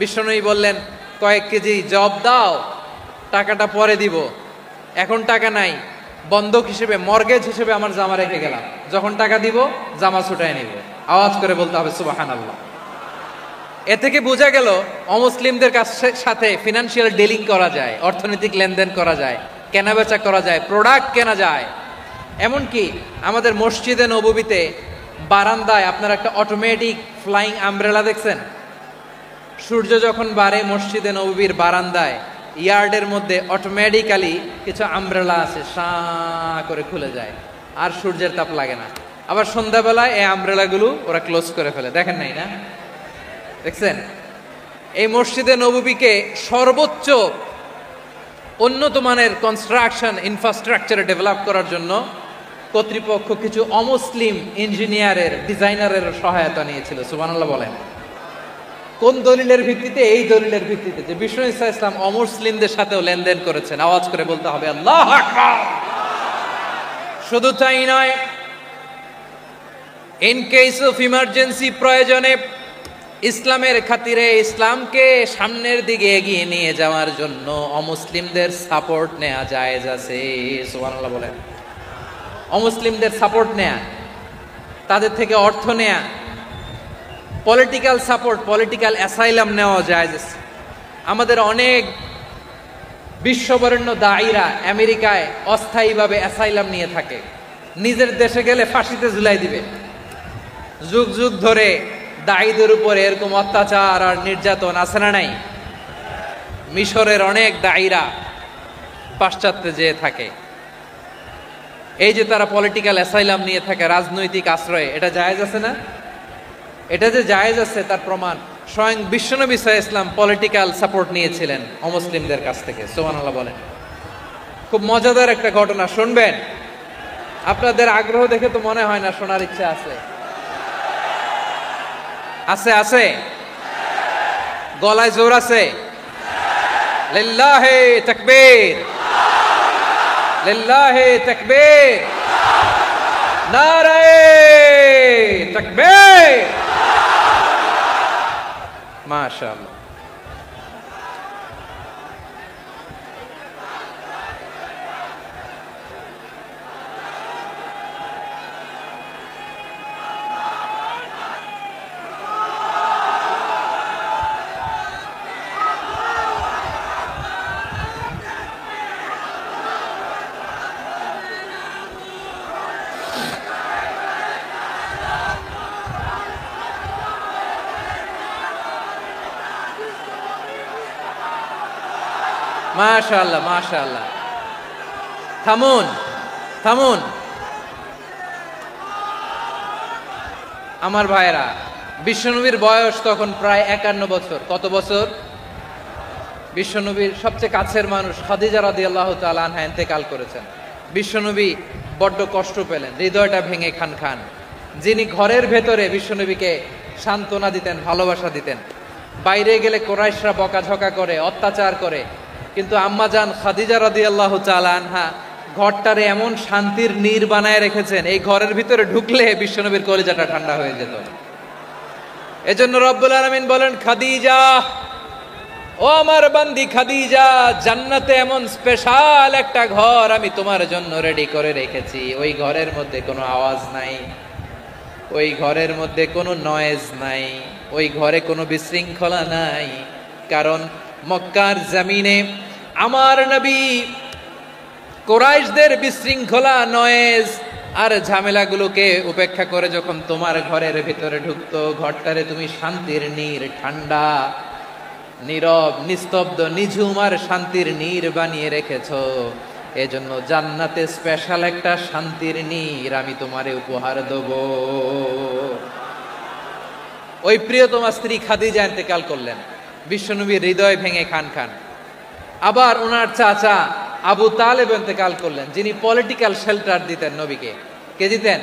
বিশ্বনবী বললেন, কয়েক কেজি জব দাও, টাকাটা পরে দিব, এখন টাকা নাই, বন্ধক হিসেবে, মর্গেজ হিসেবে আমার জামা রেখে গেলাম, যখন টাকা দিব জামা ছুটায় নিব। আওয়াজ করে বলতে হবে সুবহানাল্লাহ। এ থেকে বোঝা গেল অমুসলিমদের সাথে ফিনান্সিয়াল ডিলিং করা যায়, অর্থনৈতিক লেনদেন করা যায়, কেনাবেচা করা যায়, প্রোডাক্ট কেনা যায়। এমনকি আমাদের মসজিদে নববীতে বারান্দায় আপনারা একটা অটোমেটিক ফ্লাইং আমব্রেলা দেখছেন? সূর্য যখন বাড়ে মসজিদে নববীর বারান্দায় ইয়ার্ডের মধ্যে অটোমেটিক্যালি কিছু আমব্রেলা আছে, সাঁ করে খুলে যায়, আর সূর্যের তাপ লাগে না। আবার সন্ধ্যাবেলায় এই আমব্রেলাগুলো ওরা ক্লোজ করে ফেলে, দেখেন নাই না? দেখছেন? এই মসজিদে নববীকে সর্বোচ্চ উন্নত মানের কনস্ট্রাকশন ইনফ্রাস্ট্রাকচারে ডেভেলপ করার জন্য কর্তৃপক্ষ কিছু অমুসলিম ইঞ্জিনিয়ারের, ডিজাইনারের সহায়তা নিয়েছিল। সুবহানাল্লাহ বলেন। কোন দলিলের ভিত্তিতে? এই দলিলের ভিত্তিতে যে বিষ্ণু ঈসা ইসলাম অমুসলিমদের সাথেও লেনদেন করেছেন। আওয়াজ করে বলতে হবে আল্লাহু আকবার। শুধু তাই নয়, ইন কেস অফ ইমার্জেন্সি, প্রয়োজনে ইসলামের খাতিরে, ইসলামকে সামনের দিকে এগিয়ে নিয়ে যাওয়ার জন্য অমুসলিমদের সাপোর্ট নেওয়া জায়েজ আছে। সুবহানাল্লাহ বলেন। অমুসলিমদের সাপোর্ট নেয়া, তাদের থেকে অর্থ নেয়া, পলিটিক্যাল সাপোর্ট, পলিটিক্যাল অ্যাসাইলাম নেওয়া জায়েজ আছে। আমাদের অনেক বিশ্ববরেণ্য দায়ীরা আমেরিকায় অস্থায়ীভাবে অ্যাসাইলাম নিয়ে থাকে, নিজের দেশে গেলে ফাঁসিতে ঝুলাই দিবে। যুগ যুগ ধরে দায়ীদের উপরে এরকম অত্যাচার আর নির্যাতন আছে না নাই? মিশরের অনেক দায়ীরা পাশ্চাত্যে যেয়ে থাকে। এই যে তারা পলিটিক্যাল অ্যাসাইলাম নিয়ে থাকে, রাজনৈতিক আশ্রয়, এটা জায়েজ আছে না? এটা যে জায়েজ আছে তার প্রমাণ স্বয়ং বিশ্বনবী সাল্লাল্লাহু আলাইহি ওয়াসাল্লাম পলিটিক্যাল সাপোর্ট নিয়েছিলেন অমুসলিমদের কাছ থেকে। সুবহানাল্লাহ বলেন। খুব মজাদার একটা ঘটনা শুনবেন। আপনাদের আগ্রহ দেখে তো মনে হয় না শোনার ইচ্ছা আছে। আছে? আছে? গলায় জোর আছে? লিল্লাহি তাকবীর, লিল্লাহি তাকবীর, নারায়ে তাকবীর। মাশাআল্লাহ। মাশাআল্লাহ, মাশাআল্লাহ। থামুন, থামুন আমার ভাইরা। বিশ্বনবীর বয়স তখন প্রায় 51 বছর। কত বছর? বিশ্বনবীর সবচেয়ে কাছের মানুষ খাদিজা রাদিয়াল্লাহু তাআলা আনহা ইন্তেকাল করেছেন। বিশ্বনবী বড্ড কষ্ট পেলেন, হৃদয়টা ভেঙে খান খান। যিনি ঘরের ভেতরে বিশ্বনবীকে সান্ত্বনা দিতেন, ভালোবাসা দিতেন, বাইরে গেলে কুরাইশরা বকাঝকা করে, অত্যাচার করে, কিন্তু আম্মাজান খাদিজা রাদিয়াল্লাহু তাআলা আনহা ঘরটারে এমন শান্তির নীড় বানায় রেখেছেন, এই ঘরের ভিতরে ঢুকলে বিশ্বনবীর কলিজাটা ঠান্ডা হয়ে যেত। এজন্য রব্বুল আলামিন বলেন, খাদিজা, ও আমার বান্দি খাদিজা, জান্নাতে এমন স্পেশাল একটা ঘর আমি তোমার জন্য রেডি করে রেখেছি। ওই ঘরের মধ্যে কোনো আওয়াজ নাই, ওই ঘরের মধ্যে কোনো নয়েজ নাই, ওই ঘরে কোনো বিশৃঙ্খলা নাই। কারণ মক্কার জমিনে আমার নবী কুরাইশদের বিশৃঙ্খলা, নয়েজ আর ঝামেলাগুলোকে উপেক্ষা করে যখন তোমার ঘরের ভিতরে ঢুকতো, ঘরটারে তুমি শান্তির নীড়, ঠান্ডা, নীরব, নিস্তব্ধ, নিঝুম আর শান্তির নীর বানিয়ে রেখেছো। এজন্য জান্নাতে স্পেশাল একটা শান্তির নীর আমি তোমারে উপহার দেব। ওই প্রিয়তমা স্ত্রী খাদিজা ইন্তেকাল করলেন, বিশ্বনবীর হৃদয় ভেঙে খান খান। আবার ওনার চাচা আবু তালেব ইন্তেকাল করলেন, যিনি পলিটিক্যাল শেল্টার দিতেন নবীকে। কে দিতেন?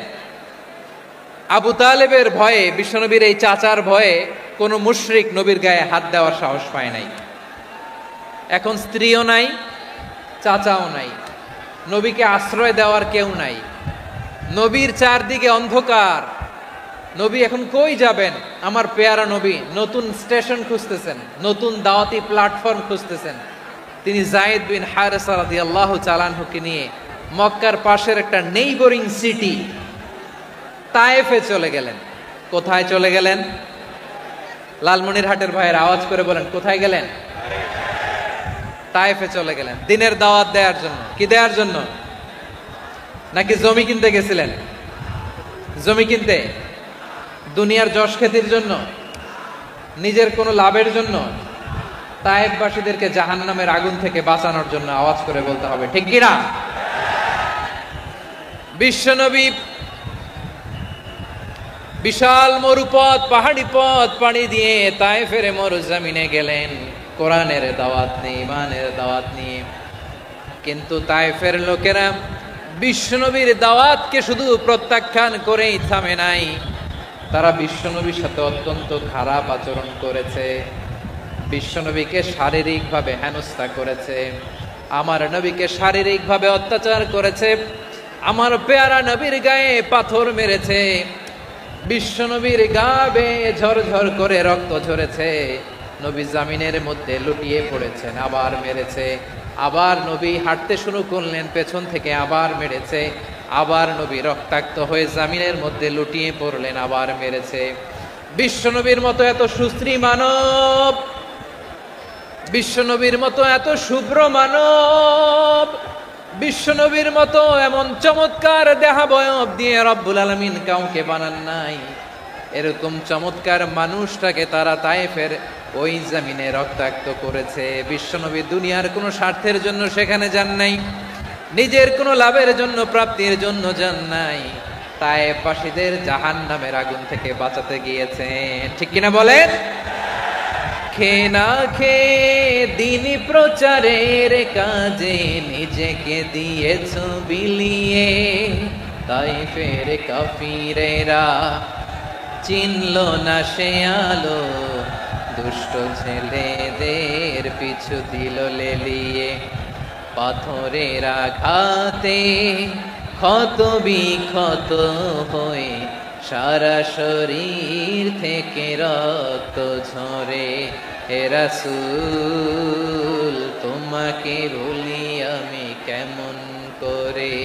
আবু তালেবের ভয়ে, বিশ্বনবীর এই চাচার ভয়ে কোনো মুশরিক নবীর গায়ে হাত দেওয়ার সাহস পায় নাই। এখন স্ত্রীও নাই, চাচাও নাই, নবীকে আশ্রয় দেওয়ার কেউ নাই, নবীর চারদিকে অন্ধকার। নবী এখন কই যাবেন? আমার পেয়ারা নবী নতুন স্টেশন খুঁজতেছেন, নতুন দাওয়াতি প্ল্যাটফর্ম খুঁজতেছেন। তিনি যায়েদ বিন হারেসা রাদিয়াল্লাহু তাআলা আনহুকে নিয়ে মক্কার পাশের একটা নেইবরিং সিটি তায়েফে চলে গেলেন। কোথায় চলে গেলেন? লালমনিরহাটের ভাইয়ের আওয়াজ করে বলেন, কোথায় গেলেন? তায়েফে চলে গেলেন দিনের দাওয়াত দেওয়ার জন্য। কি দেওয়ার জন্য? নাকি জমি কিনতে গেছিলেন? জমি কিনতে? দুনিয়ার যশ খ্যাতির জন্য? নিজের কোনো লাভের জন্য? তায়েফবাসীদেরকে জাহান্নামের আগুন থেকে বাঁচানোর জন্য। আওয়াজ করে বলতে হবে, ঠিক কিনা? বিশ্বনবী বিশাল মরুপথ, পাহাড়ি পথ পাড়ি দিয়ে তায়েফের মরুজমিনে গেলেন কোরআনের দাওয়াত নিয়ে, ইমানের দাওয়াত নিয়ে। কিন্তু তায়েফের লোকেরা বিশ্বনবীর দাওয়াতকে শুধু প্রত্যাখ্যান করেই থামে নাই, তারা বিশ্বনবীর সাথে অত্যন্ত খারাপ আচরণ করেছে, বিশ্বনবীকে শারীরিকভাবে হেনস্থা করেছে, আমার নবীকে শারীরিকভাবে অত্যাচার করেছে, আমার পেয়ারা নবীর গায়ে পাথর মেরেছে, বিশ্বনবীর গা বেয়ে ঝরঝর করে রক্ত ঝরেছে, নবী জামিনের মধ্যে লুটিয়ে পড়েছেন, আবার মেরেছে, আবার নবী হাঁটতে শুরু করলেন, পেছন থেকে আবার মেরেছে, আবার নবী রক্তাক্ত হয়ে জামিনের মধ্যে লুটিয়ে পড়লেন, আবার মেরেছে। বিশ্বনবীর মতো এত সুশ্রী মানব, বিশ্বনবীর মতো এত শুভ্র মানব, বিশ্বনবীর মতো এমন চমৎকার দেহাবয়ব দিয়ে রব্বুল আলামিন কাউকে বানান নাই। এরকম চমৎকার মানুষটাকে তারা তায়েফের ওই জমিনে রক্তাক্ত করেছে। বিশ্বনবী দুনিয়ার কোনো স্বার্থের জন্য সেখানে যান নাই, নিজের কোনো লাভের জন্য, প্রাপ্তির জন্য যান নাই, তায়েফবাসীদের জাহান্নামের আগুন থেকে বাঁচাতে গিয়েছেন। ঠিক কিনা বলেন? খেয়ে না খেয়ে দিনী প্রচারের কাজে নিজেকে দিয়েছ বিলিয়ে, তায়েফের কাফিরেরা চিনল না সে আলো, দুষ্ট ছেলেদের পিছু দিল লেলিয়ে, পাথরের আঘাতে ক্ষত বিক্ষত হয়ে সারা শরীর থেকে রক্ত ঝরে। হে রাসূল তোমাকে ভুলি আমি কেমন করে,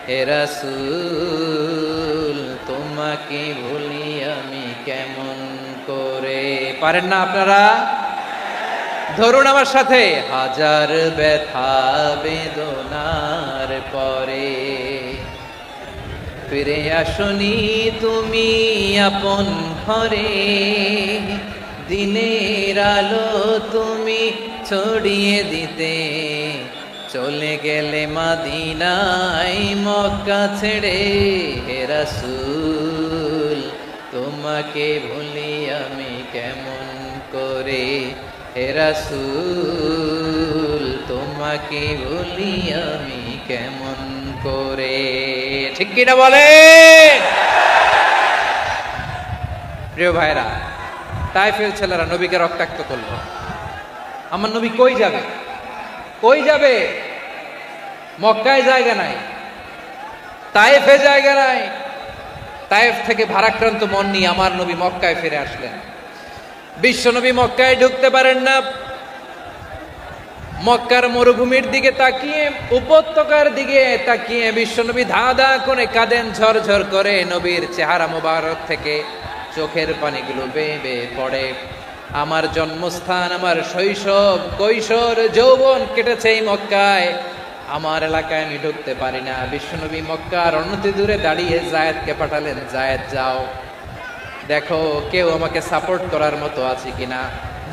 হে রাসূল তোমাকে ভুলি আমি কেমন করে। পারেন না আপনারা? ধরুন আমার সাথে, হাজার ব্যথা বেদনার পরে ফিরে আসনি তুমি আপন ঘরে, দিনের আলো তুমি ছড়িয়ে দিতে চলে গেলে মদিনায় মক্কা ছেড়ে। হে রাসূল তোমাকে ভুলি আমি কেমন করে, হে রাসূল তোমাকে ভুলি আমি কেমন করে। ঠিক কিনা বলে? প্রিয় ভাইরা, তায়েফের ছেলেরা নবীকে রক্তাক্ত করলো। আমার নবী কই যাবে? কই যাবে? মক্কায় জায়গা নাই, তায়েফে জায়গা নাই। তায়েফ থেকে ভারাক্রান্ত মন নিয়ে আমার নবী মক্কায় ফিরে আসলেন। বিশ্ব নবী মক্কায় ঢুকতে পারেন না। মক্কার মরুভূমির দিকে তাকিয়ে, উপত্যকার দিকে তাকিয়ে বিশ্বনবী ধা ধা করে কাঁদেন, ঝরঝর করে নবীর চেহারা মোবারক থেকে চোখের পানিগুলো বেয়ে বেয়ে পড়ে। আমার জন্মস্থান, আমার শৈশব, কৈশোর, যৌবন কেটেছে এই মক্কায়, আমার এলাকায় আমি ঢুকতে পারি না। বিশ্বনবী মক্কার অনতি দূরে দাঁড়িয়ে যায়েদকে পাঠালেন, যায়েদ যাও দেখো কেউ আমাকে সাপোর্ট করার মতো আছে কিনা।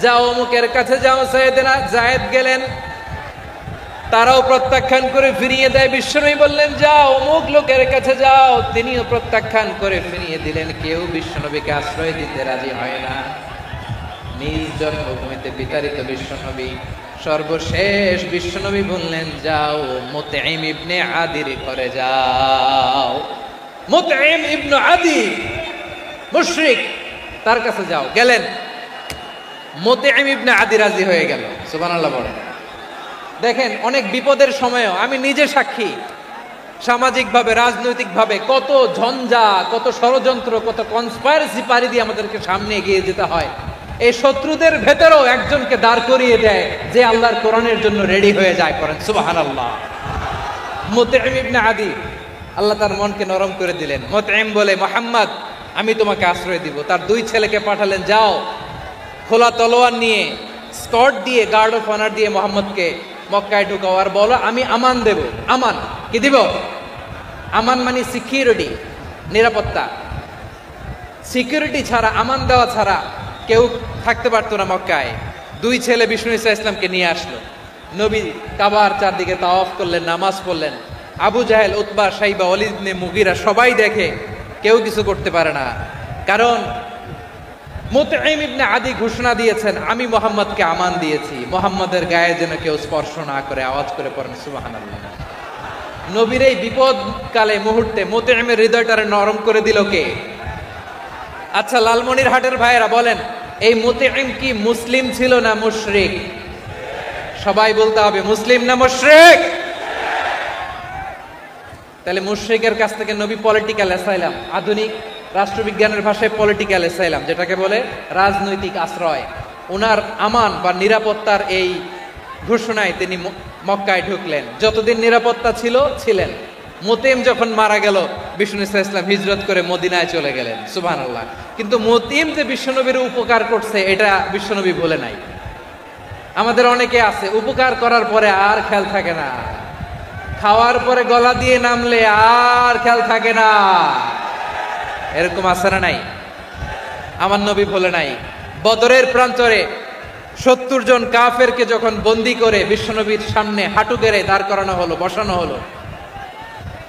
যাও অমুকের কাছে যাও। সাইয়েদনা যায়েদ গেলেন, তারাও প্রত্যাখ্যান করে ফিরিয়ে দেয়। বিশ্বনবী বললেন যাও অমুক লোকের কাছে যাও, তিনিও প্রত্যাখ্যান করে ফিরিয়ে দিলেন। কেউ বিশ্বনবীকে আশ্রয় দিতে রাজি হয় না। নিজ জন্মভূমিতে বিতাড়িত বিশ্বনবী, সর্বশেষ বিশ্বনবী বললেন যাও মুতঈম ইবনে আদির ঘরে যাও। মুতঈম ইবনে আদি মুশরিক, তার কাছে যাও। গেলেন, মুতঈম ইবনে আদি রাজি হয়ে গেল। সুবহানাল্লাহ বলেন। দেখেন অনেক বিপদের সময়ও আমি নিজে সাক্ষী, সামাজিকভাবে রাজনৈতিকভাবে কত ঝঞ্ঝা, কত ষড়যন্ত্র, কত কনস্পাইরেসি পাড়ি দিয়ে আমাদেরকে সামনে এগিয়ে যেতে হয়। এই শত্রুদের ভেতরেও একজনকে দাঁড় করিয়ে দেয় যে আল্লাহর কোরআনের জন্য রেডি হয়ে যায়। করেন সুবহানাল্লাহ। মুতঈম ইবনে আদি, আল্লাহ তার মনকে নরম করে দিলেন। মুতঈম বলে মুহাম্মদ আমি তোমাকে আশ্রয় দিব। তার দুই ছেলেকে পাঠালেন, যাও খোলা তলোয়ার নিয়ে, স্কট দিয়ে, গার্ড অফ অনার দিয়ে মুহাম্মদকে মক্কায় ঢুকাও আর বলো আমি আমান দেব। আমান কি দিব? আমান মানে সিকিউরিটি, নিরাপত্তা। সিকিউরিটি ছাড়া, আমান দেওয়া ছাড়া কেউ থাকতে পারতো না মক্কায়। দুই ছেলে বিষ্ণু ঈসা ইসলামকে নিয়ে আসলো। নবী কাবার চারদিকে তাওয়াফ করলেন, নামাজ পড়লেন। আবু জাহেল, উতবা, শাইবা, ওয়ালিদ ইবনে মুগীরা সবাই দেখে, কেউ কিছু করতে পারে না। কারণ মুতঈম ইবনে আদি ঘোষণা দিয়েছেন আমি মুহাম্মদকে আমান দিয়েছি, মুহাম্মদের গায়ে যেন কেউ স্পর্শ না করে। আওয়াজ করে পড়েন সুবহানাল্লাহ। নবীর এই বিপদ কালে মুহূর্তে মুতঈমের হৃদয়টারে নরম করে দিল কে? আচ্ছা লালমনিরহাটের ভাইয়েরা বলেন, এই মুতঈম কি মুসলিম ছিল না মুশরিক? সবাই বলতে হবে মুসলিম না মুশরিক? তাহলে মুশরিকের কাছ থেকে নবী পলিটিক্যাল অ্যাসাইলাম, আধুনিক রাষ্ট্রবিজ্ঞানের ভাষায় পলিটিক্যাল অ্যাসাইলাম, যেটাকে বলে রাজনৈতিক আশ্রয়, ওনার আমান বা নিরাপত্তার এই ঘোষণায় তিনি মক্কায় ঢুকলেন। যতদিন নিরাপত্তা ছিল ছিলেন। মুতঈম যখন মারা গেল, বিষ্ণু ঈসা ইসলাম হিজরত করে মদিনায় চলে গেলেন। সুবহানাল্লাহ। কিন্তু মুতঈম যে বিশ্বনবীর উপকার করছে এটা বিশ্বনবী ভুলে নাই। আমাদের অনেকে আছে উপকার করার পরে আর খেয়াল থাকে না, খাওয়ার পরে গলা দিয়ে নামলে আর খেয়াল থাকে না। এরকম আছে না নাই? আমার নবী ভুলে নাই। বদরের প্রান্তরে 70 জন কাফেরকে যখন বন্দী করে বিশ্বনবীর সামনে হাঁটু গেড়ে দাঁড় করানো হলো, বসানো হলো।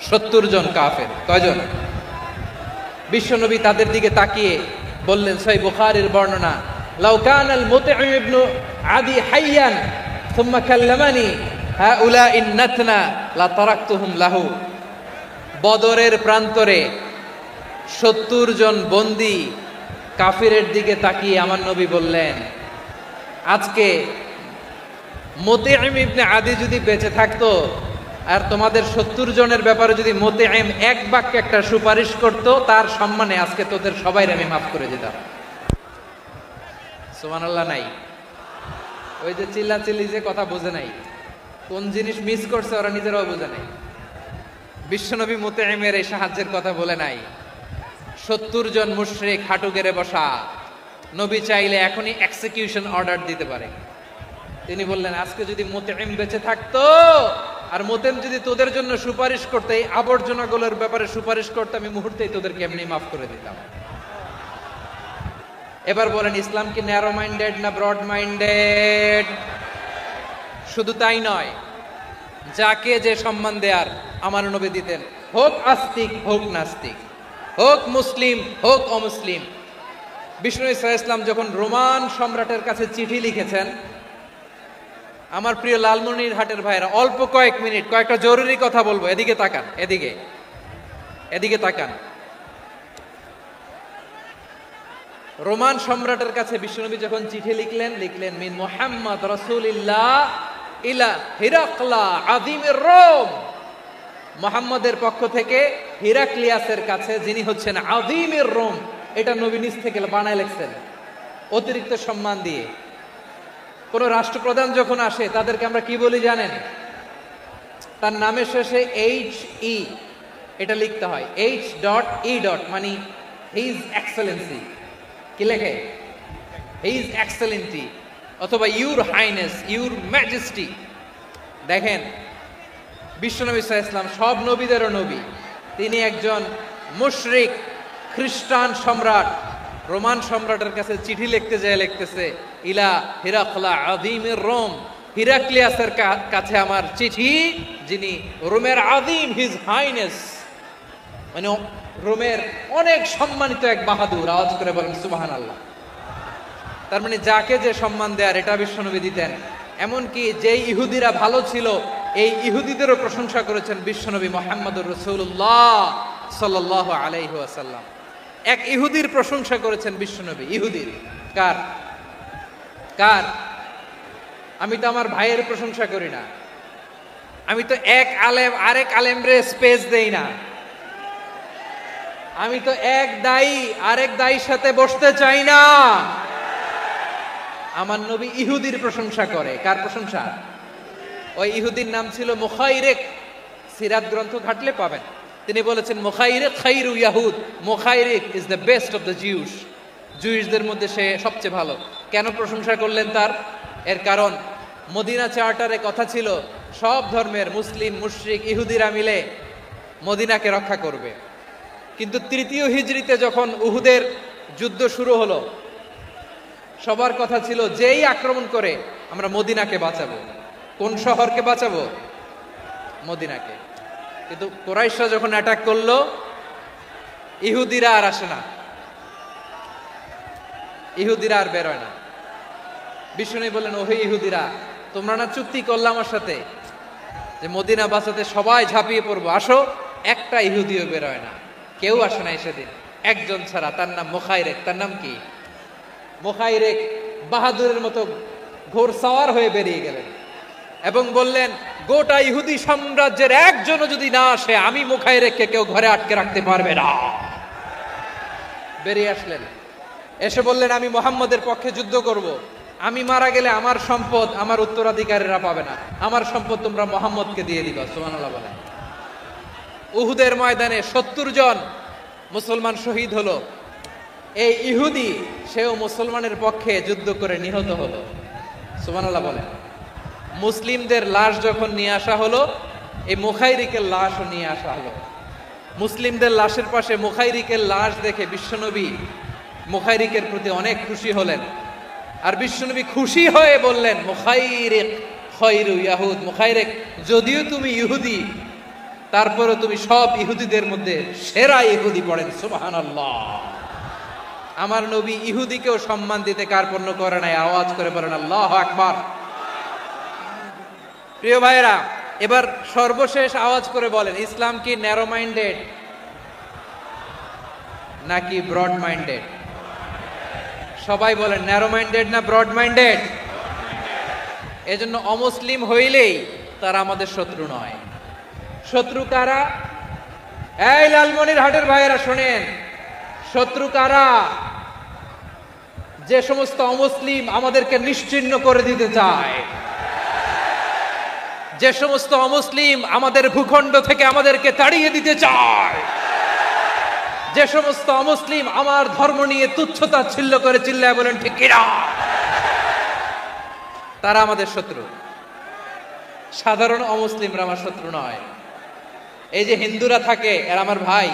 70 জন কাফের। কয়জন? বিশ্বনবী তাদের দিকে তাকিয়ে বললেন, সহিহ বুখারীর বর্ণনা, লাউ কানাল মুতঈম ইবনে আদি হাইয়ান সুম্মা কাল্লামানি হাউলাঈ নাতনা লা তারাকতুহুম লাহু। বদরের প্রান্তরে 70 জন বন্দী কাফিরের দিকে তাকিয়ে আমার নবী বললেন, আজকে মুতঈম ইবনে আদি যদি বেঁচে থাকতো আর তোমাদের 70 জনের ব্যাপারে যদি মুতঈম এক বাক্যে একটা সুপারিশ করত, তার সম্মানে আজকে তোদের সবাই আমি মাফ করে দিতাম। সুবহানাল্লাহ নাই? ওই যে চিল্লাচিল্লি যে কথা বোঝে নাই, কোন জিনিস মিস করছে ওরা নিজেরাও বোঝে নাই। বিশ্বনবী মুতঈমের এই সাহায্যের কথা বলে নাই। 70 জন মুশরিক হাঁটু গেড়ে বসা, নবী চাইলে এখনই এক্সিকিউশন অর্ডার দিতে পারে। তিনি বললেন আজকে যদি মুতঈম বেঁচে থাকতো আর মুতঈম যদি তোদের জন্য সুপারিশ করতে, এই আবর্জনাগুলোর ব্যাপারে সুপারিশ করতে, আমি মুহূর্তেই তোদেরকে এমনি মাফ করে দিতাম। এবার বলেন ইসলাম কি ন্যারো মাইন্ডেড না ব্রড মাইন্ডেড? শুধু তাই নয়, যাকে যে সম্মান দেয়ার আমার নবী দিতেন, হোক আস্তিক হোক নাস্তিক, হোক মুসলিম হোক অমুসলিম। বিষ্ণু ঈসা ইসলাম যখন রোমান সম্রাটের কাছে চিঠি লিখেছেন, আমার প্রিয় লালমনিরহাটের ভাইরা অল্প কয়েক মিনিট কয়েকটা জরুরি কথা বলবো, এদিকে তাকান, এদিকে তাকান। রোমান সম্রাটের কাছে বিশ্বনবী যখন চিঠি লিখলেন মিন মুহাম্মদ রাসূলিল্লাহ ইলা হিরাকলা আযীমির রোম। মুহাম্মদের পক্ষ থেকে হিরাক্লিয়াসের কাছে, যিনি হচ্ছেন আযীমির রোম। এটা নবী নিজ থেকে বানায় লিখছেন অতিরিক্ত সম্মান দিয়ে। কোন রাষ্ট্রপ্রধান যখন আসে তাদেরকে আমরা কি বলি জানেন? তার নামের শেষে HE এটা লিখতে হয়। H.E. মানে হিজ এক্সেলেন্সি। কি লেখে? হিজ এক্সেলেন্সি অথবা ইউর হাইনেস, ইউর ম্যাজেস্টি। দেখেন বিশ্বনবী সাল্লাল্লাহু আলাইহি ওয়াসাল্লাম সব নবীদেরও নবী। তিনি একজন মুশরিক খ্রিস্টান সম্রাট, রোমান সম্রাটের কাছে চিঠি লিখতে যায় লিখতেছে, ইলা হিরাকলা আযীমের রোম, হিরাক্লিয়াসের কাছে আমার চিঠি, যিনি রোমের আযীম, হিজ হাইনেস, মানে রোমের অনেক সম্মানিত এক বাহাদুর। আওয়াজ করে বলেন সুবহানাল্লাহ। তার মানে যাকে যে সম্মান দেয়ার এটা বিশ্বনবী দিতেন। এমনকি যেই ইহুদিরা ভালো ছিল এই ইহুদিদেরও প্রশংসা করেছেন বিশ্বনবী মুহাম্মদুর রাসূলুল্লাহ সাল্লাল্লাহু আলাইহি ওয়াসাল্লাম। এক ইহুদির প্রশংসা করেছেন বিশ্বনবী। ইহুদির কার? কার? আমি তো আমার ভাইয়ের প্রশংসা করি না, আমি তো এক আলেম আরেক আলেমরে স্পেস দেই না, আমি তো এক দায়ী আরেক দায়ীর সাথে বসতে চাই না। আমার নবী ইহুদির প্রশংসা করে। কার প্রশংসা? ওই ইহুদির নাম ছিল মুখাইরেক। সিরাত গ্রন্থ ঘাটলে পাবেন। তিনি বলেছেন মুখাইরেক খাইরু ইয়াহুদ, মুখাইরেক is the best of the Jews, জুইশদের মধ্যে সে সবচেয়ে ভালো। কেন প্রশংসা করলেন তার? এর কারণ মদিনা চার্টারে কথা ছিল সব ধর্মের মুসলিম, মুশরিক, ইহুদিরা মিলে মদিনাকে রক্ষা করবে। কিন্তু তৃতীয় হিজরিতে যখন উহুদের যুদ্ধ শুরু হলো, সবার কথা ছিল যেই আক্রমণ করে আমরা মদিনাকে বাঁচাবো। কোন শহরকে বাঁচাবো? মদিনাকে। কিন্তু কুরাইশরা যখন অ্যাটাক করলো, ইহুদিরা আর আসে না, ইহুদিরা আর বেরোয় না। বিষ্ণু বললেন, ওহে ইহুদিরা, তোমরা না চুক্তি করলে আমার সাথে যে মদিনা বাঁচাতে সবাই ঝাঁপিয়ে পড়বো, আসো। একটা ইহুদিও বেরোয় না, কেউ আসে না সেদিন, একজন ছাড়া। তার নাম মুখাইরেক। তার নাম কি? মুখাইরেক বাহাদুরের মতো ঘোর সাওয়ার হয়ে বেরিয়ে গেলেন এবং বললেন, গোটা ইহুদি সাম্রাজ্যের একজনও যদি না আসে, আমি মুখাইরেককে কেউ ঘরে আটকে রাখতে পারবে না। বেরিয়ে আসলেন, এসে বললেন, আমি মুহাম্মদের পক্ষে যুদ্ধ করব। আমি মারা গেলে আমার সম্পদ আমার উত্তরাধিকারীরা পাবে না, আমার সম্পদ তোমরা মুহাম্মদকে দিয়ে দিবা। সুবহানাল্লাহ বলেন। উহুদের ময়দানে 70 জন মুসলমান শহীদ হলো। এই ইহুদি সেও মুসলমানের পক্ষে যুদ্ধ করে নিহত হলো। সুবহানাল্লাহ বলেন। মুসলিমদের লাশ যখন নিয়ে আসা হলো, এই মুখাইরিকের লাশও নিয়ে আসা হলো। মুসলিমদের লাশের পাশে মুখাইরিকের লাশ দেখে বিশ্বনবী মুখাইরিকের প্রতি অনেক খুশি হলেন। আর বিশ্বনবী খুশি হয়ে বললেন, মুখাইরিক খায়রু ইয়াহুদ, মুখাইরিক যদিও তুমি ইহুদি, তারপরও তুমি সব ইহুদিদের মধ্যে সেরা ইহুদি। পড়েন সুবহানাল্লাহ। আমার নবী ইহুদিকেও সম্মান দিতে কার্পণ্য করে নাই। আওয়াজ করে বলেন আল্লাহু আকবার। প্রিয় ভাইরা, এবার সর্বশেষ আওয়াজ করে বলেন, ইসলাম কি ন্যারো মাইন্ডেড নাকি ব্রড মাইন্ডেড? সবাই বলেন, ন্যারো মাইন্ডেড না ব্রড মাইন্ডেড? এজন্য অমুসলিম হইলেই তারা আমাদের শত্রু নয়। শত্রু কারা? এই লালমনিরহাটের ভাইয়েরা শোনেন, শত্রু কারা? যে সমস্ত অমুসলিম আমাদেরকে নিশ্চিহ্ন করে দিতে চায়, যে সমস্ত অমুসলিম আমাদের ভূখণ্ড থেকে আমাদেরকে তাড়িয়ে দিতে চায়, যে সমস্ত অমুসলিম আমার ধর্ম নিয়ে তুচ্ছতাচ্ছিল্য করে চিল্লায় বলেন ঠিক কিনা, তারা আমাদের শত্রু। সাধারণ অমুসলিমরা আমার শত্রু নয়। এই যে হিন্দুরা থাকে, এরা আমার ভাই।